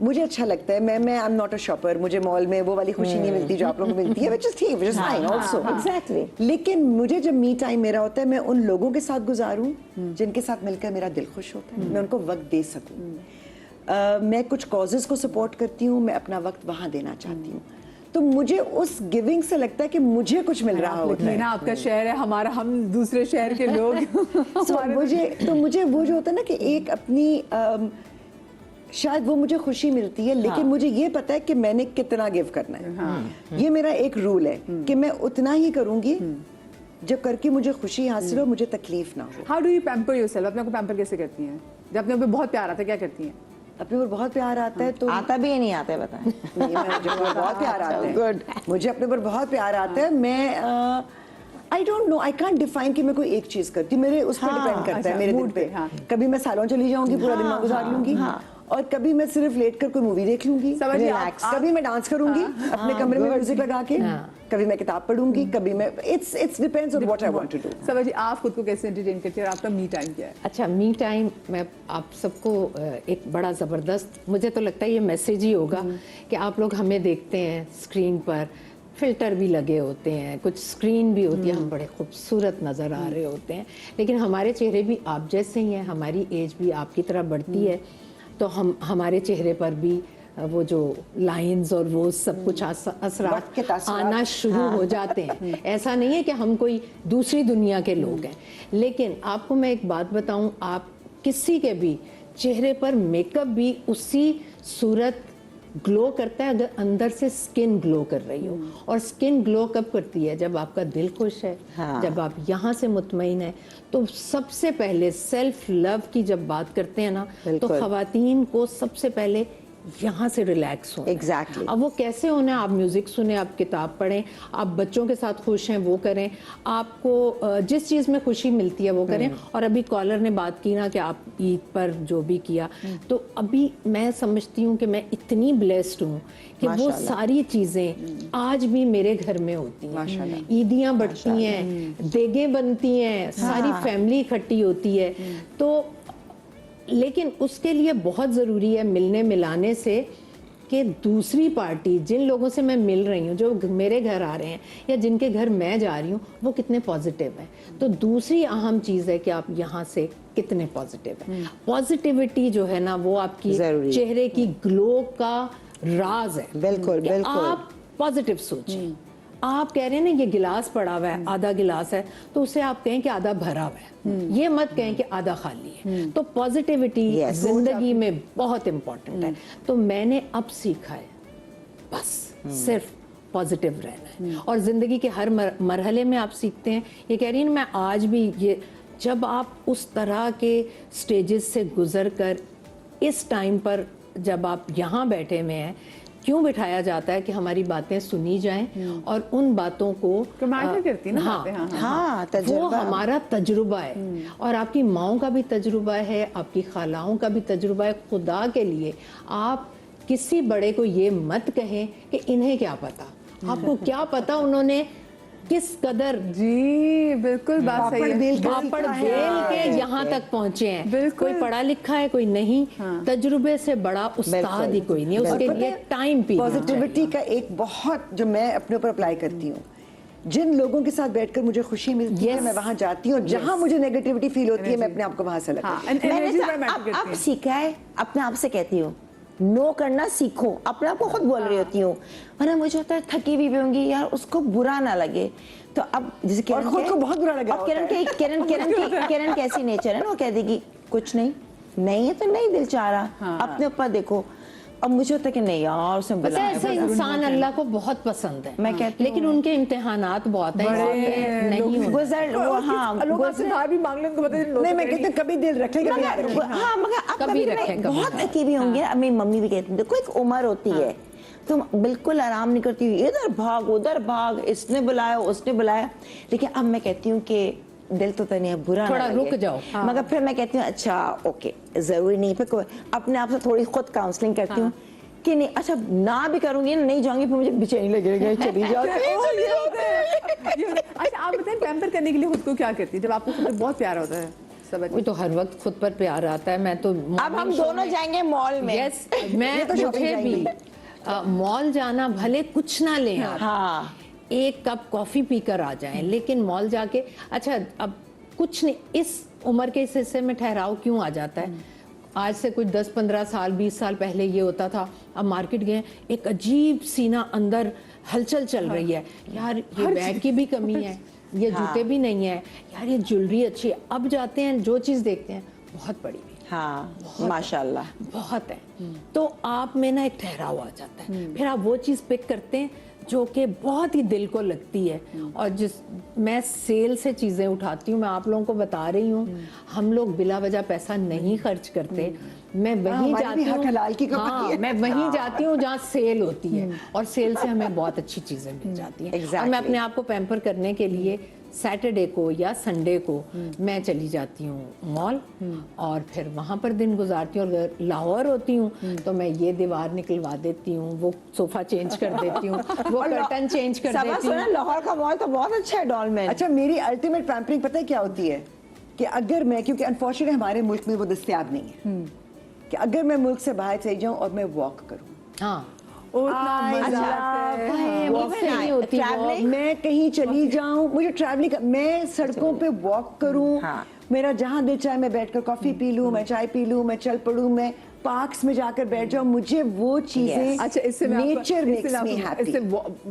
مجھے اچھا لگتا ہے, میں I am not a shopper, مجھے مال میں وہ والی خوشی نہیں ملتی جو آپ لوگوں کو ملتی ہے, which is fine also. Exactly. لیکن مجھے جب می ٹائم میرا ہوتا ہے, میں ان لوگوں کے ساتھ گزاروں جن کے ساتھ مل کر میرا دل خوش ہوتا ہے, میں ان کو وقت دے سکوں. میں کچھ کازز کو سپورٹ کرتی ہوں, میں اپنا وقت وہاں دینا چاہتی ہوں, تو مجھے اس گیونگ سے لگتا ہے کہ مجھے کچھ مل رہا ہوتا ہے. آپ کا شہر ہے ہمارا, ہم دوسرے شہر کے لوگ. مجھے وہ جو ہوتا ہے نا کہ ایک اپنی شاید وہ مجھے خوشی ملتی ہے, لیکن مجھے یہ پتا ہے کہ میں نے کتنا گیو کرنا ہے. یہ میرا ایک رول ہے کہ میں اتنا ہی کروں گی جو کر کے مجھے خوشی حاصل ہو, مجھے تکلیف نہ ہو. How do you pamper yourself? اپنے کو پیمپر کیسے کرتی ہیں؟ جب اپنے اوپر بہت پیار آتا ہے کیا کرتی ہیں؟ اپنے اوپر بہت پیار آتا ہے تو آتا بھی نہیں آتا ہے, بتائیں. مجھے بہت پیار آتا ہے, مجھے اپنے اوپر بہت پیار آتا ہے. میں I don't know, I can't define کہ میں کوئی ایک چیز کرتی ہوں, میرے اس پہ ڈیپینڈ کرتا ہے, میرے موڈ پہ. کبھی میں سالون چلی جاؤں گی, پورا دن میں گزار لوں گی, اور کبھی میں صرف لیٹ کر کوئی مووی دیکھ لوں گی, کبھی میں ڈانس کروں گی اپنے کمرے میں میوزک لگا کے, کبھی میں کتاب پڑھوں گی, کبھی میں it's depends on what I want to do. Saba ji, آپ خود کو کیسے انٹرٹین کرتی ہیں اور آپ کا می ٹائم کیا ہے؟ اچھا, می ٹائم میں آپ سب کو ایک بڑا زبردست, مجھے تو لگتا ہے یہ میسیج ہی ہوگا کہ آپ لوگ ہمیں دیکھتے ہیں اسکرین پر, فلٹر بھی لگے ہوتے ہیں, کچھ اسکرین بھی ہوتی ہے, ہم بڑے خوبصورت نظر آ رہے ہوتے ہیں, لیکن ہمارے چہرے بھی آپ جیسے ہی ہیں, ہماری ایج بھی آپ کی طرح بڑھتی ہے, تو ہمارے چہرے پر بھی وہ جو لائنز اور وہ سب کچھ اثرات آنا شروع ہو جاتے ہیں. ایسا نہیں ہے کہ ہم کوئی دوسری دنیا کے لوگ ہیں, لیکن آپ کو میں ایک بات بتاؤں, آپ کسی کے بھی چہرے پر میک اپ بھی اسی صورت گلو کرتا ہے اگر اندر سے اسکن گلو کر رہی ہو. اور اسکن گلو کب کرتی ہے؟ جب آپ کا دل خوش ہے, جب آپ یہاں سے مطمئن ہیں. تو سب سے پہلے سیلف لو کی جب بات کرتے ہیں نا, تو خواتین کو سب سے پہلے यहाँ से रिलैक्स हो। Exactly. अब वो कैसे होना है, आप म्यूज़िक सुने, आप किताब पढ़ें, आप बच्चों के साथ खुश हैं वो करें, आपको जिस चीज़ में खुशी मिलती है वो करें। और अभी कॉलर ने बात की ना कि आप ईद पर जो भी किया, तो अभी मैं समझती हूँ कि मैं इतनी ब्लेस्ड हूँ कि वो सारी चीज़ें आज भी मेरे घर में होती हैं। ईदियाँ बढ़ती हैं, देगें बनती हैं, सारी फैमिली इकट्ठी होती है। तो लेकिन उसके लिए बहुत ज़रूरी है मिलने मिलाने से कि दूसरी पार्टी, जिन लोगों से मैं मिल रही हूँ, जो मेरे घर आ रहे हैं या जिनके घर मैं जा रही हूँ, वो कितने पॉजिटिव हैं। तो दूसरी अहम चीज़ है कि आप यहाँ से कितने पॉजिटिव हैं। पॉजिटिविटी जो है ना, वो आपकी चेहरे की ग्लो का राज है। बिल्कुल कि बिल्कुल। आप पॉजिटिव सोचें। आप कह रहे हैं ना ये गिलास पड़ा हुआ है, आधा गिलास है, तो उसे आप कहें कि आधा भरा हुआ है, ये मत कहें कि आधा खाली है। तो पॉजिटिविटी जिंदगी में बहुत इंपॉर्टेंट है। तो मैंने अब सीखा है बस सिर्फ पॉजिटिव रहना है, और जिंदगी के हर मरहले में आप सीखते हैं। ये कह रही हूँ मैं आज भी, ये जब आप उस तरह के स्टेजेस से गुजर कर इस टाइम पर जब आप यहाँ बैठे हुए हैं, क्यों बिठाया जाता है कि हमारी बातें सुनी जाएं और उन बातों को मैटर करती ना बातें। हाँ, वो तजुर्बा। हमारा तजुर्बा है, और आपकी माओं का भी तजुर्बा है, आपकी खालाओं का भी तजुर्बा है। खुदा के लिए आप किसी बड़े को ये मत कहें कि इन्हें क्या पता, आपको क्या पता उन्होंने किस कदर जी बिल्कुल बात सही है। पापड़ बेल के यहाँ तक पहुँचे हैं। कोई पढ़ा लिखा है, कोई नहीं। तजुर्बे से बड़ा उस्ताद ही कोई नहीं, उसके लिए टाइम पीरियड। पॉजिटिविटी का एक बहुत, जो मैं अपने ऊपर अप्लाई करती हूँ, जिन लोगों के साथ बैठकर मुझे खुशी मिलती है, मैं वहां जाती हूँ। जहां मुझे नेगेटिविटी फील होती है, मैं अपने आप को वहां से लगाती हूँ। मैंने अब सीखा है, अपने आप से कहती हूँ नो करना सीखो। अपने आप को खुद बोल रही होती हूँ, वरना मुझे होता है थकी भी होंगी यार, उसको बुरा ना लगे। तो अब जैसे किरण खुद को बहुत बुरा लगा। अब किरण कैसी नेचर है ना, वो कह देगी कुछ नहीं है तो नहीं, दिल चाह रहा, अपने ऊपर देखो। अब मुझे होता है कि नहीं यार, उसने पता है ऐसे इंसान अल्लाह को बहुत पसंद है, मैं कहती लेकिन उनके इम्तिहानात बहुत हैं, नहीं गुजर वो। हाँ लोग आपसे धार भी मांग लें, उनको बता दें नहीं, मैं कहती हूँ कभी दिल रखे, कभी याद रखे। हाँ मगर अब कभी कभी रखे, कभी बहुत रखी भी होंगी। अब मेरी मम्मी भी कहती है देखो एक उम्र होती है, तुम बिल्कुल आराम नहीं करती, इधर भाग उधर भाग, इसने बुलाया उसने बुलाया। लेकिन अब मैं कहती हूँ कि दिल तो तनी बुरा थोड़ा ना रुक जाओ। मगर फिर मैं कहती हूँ अच्छा ओके, जरूरी नहीं। फिर अपने आप से थोड़ी खुद काउंसलिंग करती हूँ कि नहीं, अच्छा ना भी करूंगी ना, नहीं जाऊंगी, फिर मुझे बेचैनी लगेगी, चली जाओ। अच्छा आप बताएं, पैम्पर करने के लिए खुद को क्या करती है जब आपको खुद बहुत प्यार होता है? वो तो हर वक्त खुद पर प्यार आता है। मैं तो अब हम दोनों जाएंगे मॉल में। यस, मैं मुझे भी मॉल जाना, भले कुछ ना लें आप, हाँ एक कप कॉफी पीकर आ जाएं, लेकिन मॉल जाके अच्छा अब कुछ नहीं, इस उम्र के इस हिस्से में ठहराव क्यों आ जाता है? आज से कुछ 10-15 साल 20 साल पहले ये होता था। अब मार्केट गए, एक अजीब सी ना अंदर हलचल चल रही है, यार ये बैग की भी कमी है, ये जूते भी नहीं है, यार ये ज्वेलरी अच्छी है। अब जाते हैं, जो चीज़ देखते हैं बहुत बड़ी भी, हाँ माशाल्लाह बहुत है, तो आप में ना एक ठहराव आ जाता है। फिर आप वो चीज़ पिक करते हैं जो कि बहुत ही दिल को लगती है। और जिस मैं सेल से चीज़ें उठाती हूँ, मैं आप लोगों को बता रही हूँ, हम लोग बिला वजह पैसा नहीं खर्च करते। मैं वहीं जाती हूँ, हाँ मैं वहीं जाती हूँ जहाँ सेल होती है, और सेल से हमें बहुत अच्छी चीज़ें मिल जाती हैं। और मैं अपने आप को पैम्पर करने के लिए सैटरडे को या संडे को मैं चली जाती हूँ मॉल, और फिर वहाँ पर दिन गुजारती हूँ। और अगर लाहौर होती हूँ तो मैं ये दीवार निकलवा देती हूँ, वो सोफा चेंज कर देती हूँ, वो कर्टन चेंज कर देती हूँ। लाहौर का मॉल तो बहुत अच्छा है, डॉलमेन। अच्छा मेरी अल्टीमेट पैम्परिंग पता है क्या होती है कि अगर मैं, क्योंकि अनफॉर्चुनेटली हमारे मुल्क में वो दस्तयाब नहीं है, कि अगर मैं मुल्क से बाहर चली जाऊँ और मैं वॉक करूँ, हाँ मैं कहीं चली जाऊं, मुझे ट्रैवलिंग, मैं सड़कों पे वॉक करूं, मेरा जहां दिल चाहे मैं बैठकर कॉफी पी लूं, मैं चाय पी लूं, मैं चल पड़ूं, मैं पार्क्स में जाकर बैठ जाऊं, मुझे वो चीजें, अच्छा इससे नेचर मेक्स मी हैप्पी। इससे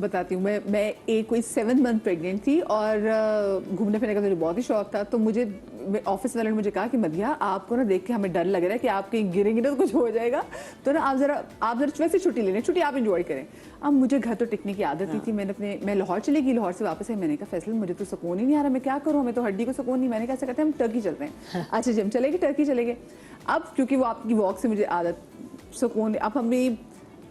बताती हूँ, मैं एक कोई 7 मंथ प्रेग्नेंट थी और घूमने फिरने का मुझे बहुत ही शौक था। तो मुझे ऑफिस वाले ने मुझे कहा कि मदिया आपको ना देख के हमें डर लग रहा है कि आप कहीं गिरेंगे ना तो कुछ हो जाएगा, तो ना आप जरा वैसे छुट्टी ले लें, छुट्टी आप इंजॉय करें। अब मुझे घर तो टिकने की आदत नहीं थी, मैं लाहौर चली गई, लाहौर से वापस आई, मैंने कहा फैसल मुझे तो सुकून ही नहीं आ रहा, मैं क्या करूँ, हमें तो हड्डी को सुकून नहीं। मैंने कहा ऐसा करते हैं हम टर्की चलते हैं। अच्छा जी हम चले गए, टर्की चले गए। अब क्योंकि वो आपकी वॉक से मुझे आदत सुकून, अब हमें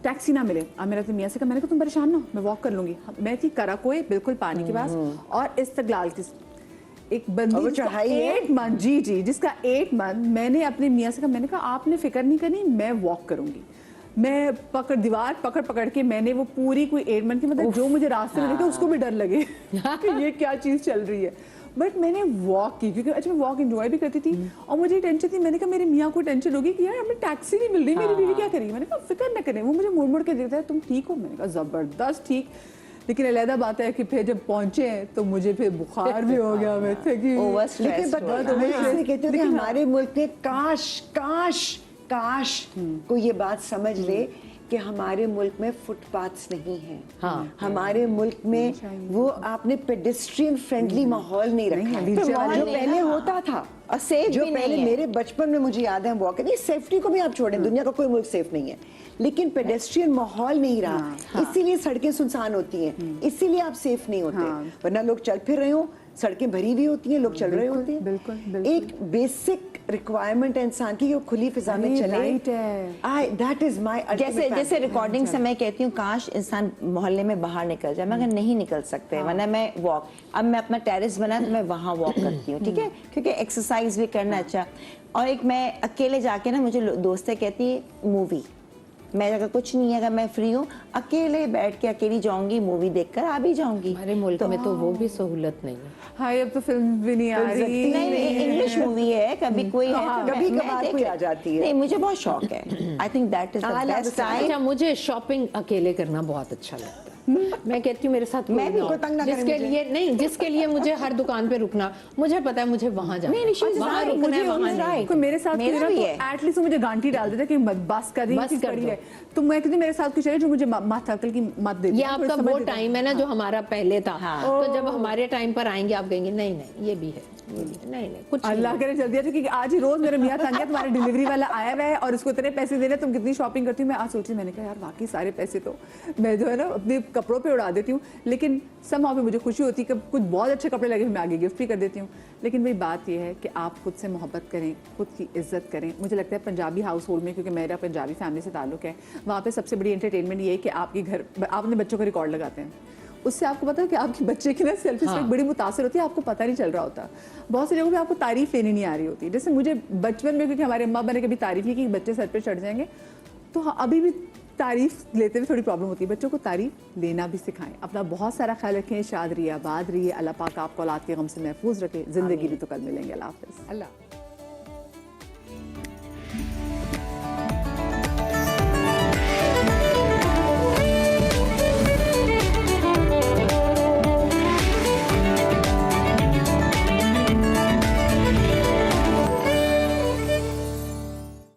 टैक्सी ना मिले, अब मेरा तो मियाँ से कहा, मैंने कहा तुम परेशान ना हो, मैं वॉक कर लूँगी। मैं थी कराकोए बिल्कुल पानी के पास, और इस्तगलाल की एक बंदी और वो जिसका चढ़ाई है? 8 मंथ, जी जिसका 8 मंथ, मैंने अपने मियाँ से कहा, मैंने कहा आपने फिक्र नहीं करनी, मैं वॉक करूँगी। मैं दीवार पकड़ के मैंने वो पूरी कोई 8 मंथ की, मतलब जो मुझे रास्ते में देखा उसको भी डर लगे कि ये क्या चीज़ चल रही है, बट मैंने वॉक की, क्योंकि अच्छा मैं वॉक एंजॉय भी करती थी और मुझे टेंशन थी। मैंने कहा मेरे मियाँ को टेंशन होगी कि यार हमें टैक्सी नहीं मिल रही, मेरी बीवी क्या करेगी। मैंने कहा फिक्र न करें, वो मुझे मुड़ मुड़ के देखता है, तुम ठीक हो? मैंने कहा ज़बरदस्त ठीक। लेकिन अलहदा बात है कि फिर जब पहुंचे तो मुझे फिर बुखार भी हो गया, मैं थे कि लेकिन मैं इसलिए कहती हूँ कि हमारे मुल्क में काश को ये बात समझ ले कि हमारे मुल्क में फुटपाथ्स नहीं हैं। हाँ। हमारे मुल्क में वो आपने पेडेस्ट्रियन फ्रेंडली माहौल नहीं रखा है, जो पहले होता था। और सेफ जो भी पहले नहीं है। मेरे बचपन में मुझे याद है वॉक, नहीं सेफ्टी को भी आप छोड़ें, दुनिया का कोई मुल्क सेफ नहीं है, लेकिन पेडेस्ट्रियन माहौल नहीं रहा, इसीलिए सड़कें सुनसान होती हैं, इसीलिए आप सेफ नहीं होते। वरना लोग चल फिर रहे हो, सड़कें भरी हुई होती हैं, लोग चल रहे होते हैं। बिल्कुल। एक बेसिक रिक्वायरमेंट है इंसान की कि वो खुली फिजा में चले। राइट है। दैट इज माय जैसे रिकॉर्डिंग से मैं कहती हूँ काश इंसान मोहल्ले में बाहर निकल जाए, मगर नहीं निकल सकते, वरना मैं वॉक, अब मैं अपना टेरेस बना तो मैं वहाँ वॉक करती हूँ, ठीक है, क्योंकि एक्सरसाइज भी करना अच्छा। और एक मैं अकेले जाके ना, मुझे दोस्तें कहती है मूवी, मैं अगर कुछ नहीं है, अगर मैं फ्री हूँ अकेले बैठ के अकेली जाऊंगी, मूवी देखकर आ भी जाऊंगी। हमारे मुल्क में तो वो भी सहूलत नहीं है। हाँ, अब तो फिल्म भी नहीं आ रही। नहीं, इंग्लिश मूवी है, कभी कोई है तो कभी मैं कभार देख कोई ले- आ जाती है। नहीं, मुझे बहुत शौक है। I think that is the best time. अच्छा, मुझे शॉपिंग अकेले करना बहुत अच्छा लगता है। मैं कहती हूँ मेरे साथ कोई मैं भी ना हो, कोई तंग ना करे जिसके मुझे। लिए नहीं, जिसके लिए मुझे हर दुकान पे रुकना, मुझे पता है मुझे वहाँ जाना है। नहीं, she's वहाँ right, रुकना है, मुझे वहाँ she's नहीं। right। कोई मेरे साथ मेरा कोई भी ना है। तो एटलीस्ट मुझे गांठी डाल देता कि बस कर दी, बस चीज़ कर पड़ी दो। है। तो मैं कहती मेरे साथ कुछ है जो मुझे माथा अकल की मत दे। ये आपका वो टाइम है ना जो हमारा पहले था। हाँ। तो जब हमारे टाइम पर आएंगे आप कहेंगे नहीं नहीं ये भी है, ये भी है। नहीं कुछ नहीं अल्लाह है। करे जल्दी क्योंकि आज ही रोज मेरे मियाँ तंग है, तुम्हारे डिलीवरी वाला आया हुआ है और इसको इतने पैसे देने, तुम कितनी शॉपिंग करती हूँ। मैं आज सोची, मैंने कहा यार बाकी सारे पैसे तो मैं जो है ना अपने कपड़ों पे उड़ा देती हूँ, लेकिन समहाउ पे मुझे खुशी होती है कि कुछ बहुत अच्छे कपड़े लगे मैं आगे गिफ्ट भी कर देती हूँ। लेकिन वही बात यह है कि आप खुद से मोहब्बत करें, खुद की इज्जत करें। मुझे लगता है पंजाबी हाउस होल्ड में, क्योंकि मेरा पंजाबी फैमिली से ताल्लुक है, वहाँ पे सबसे बड़ी एंटरटेनमेंट ये है कि आपके घर आप अपने बच्चों को रिकॉर्ड लगाते हैं, उससे आपको पता है कि आपके बच्चे की ना सेल्फ रिस्पेक्ट बड़ी मुतासर होती है, आपको पता नहीं चल रहा होता। बहुत से लोगों में आपको तारीफ लेनी नहीं आ रही होती। जैसे मुझे बचपन में, क्योंकि हमारे अम्मा ने कभी तारीफ की कि बच्चे सर पे चढ़ जाएंगे, तो हाँ, अभी भी तारीफ लेते हुए थोड़ी प्रॉब्लम होती है। बच्चों को तारीफ लेना भी सिखाएं। अपना बहुत सारा ख्याल रखें, शाद रहिए, आबाद रहिए, अल्लाह पाक आपको औलाद के गम से महफूज रखे। जिंदगी भी तो कल मिलेंगे। अल्लाह हाफिज़। अल्लाह।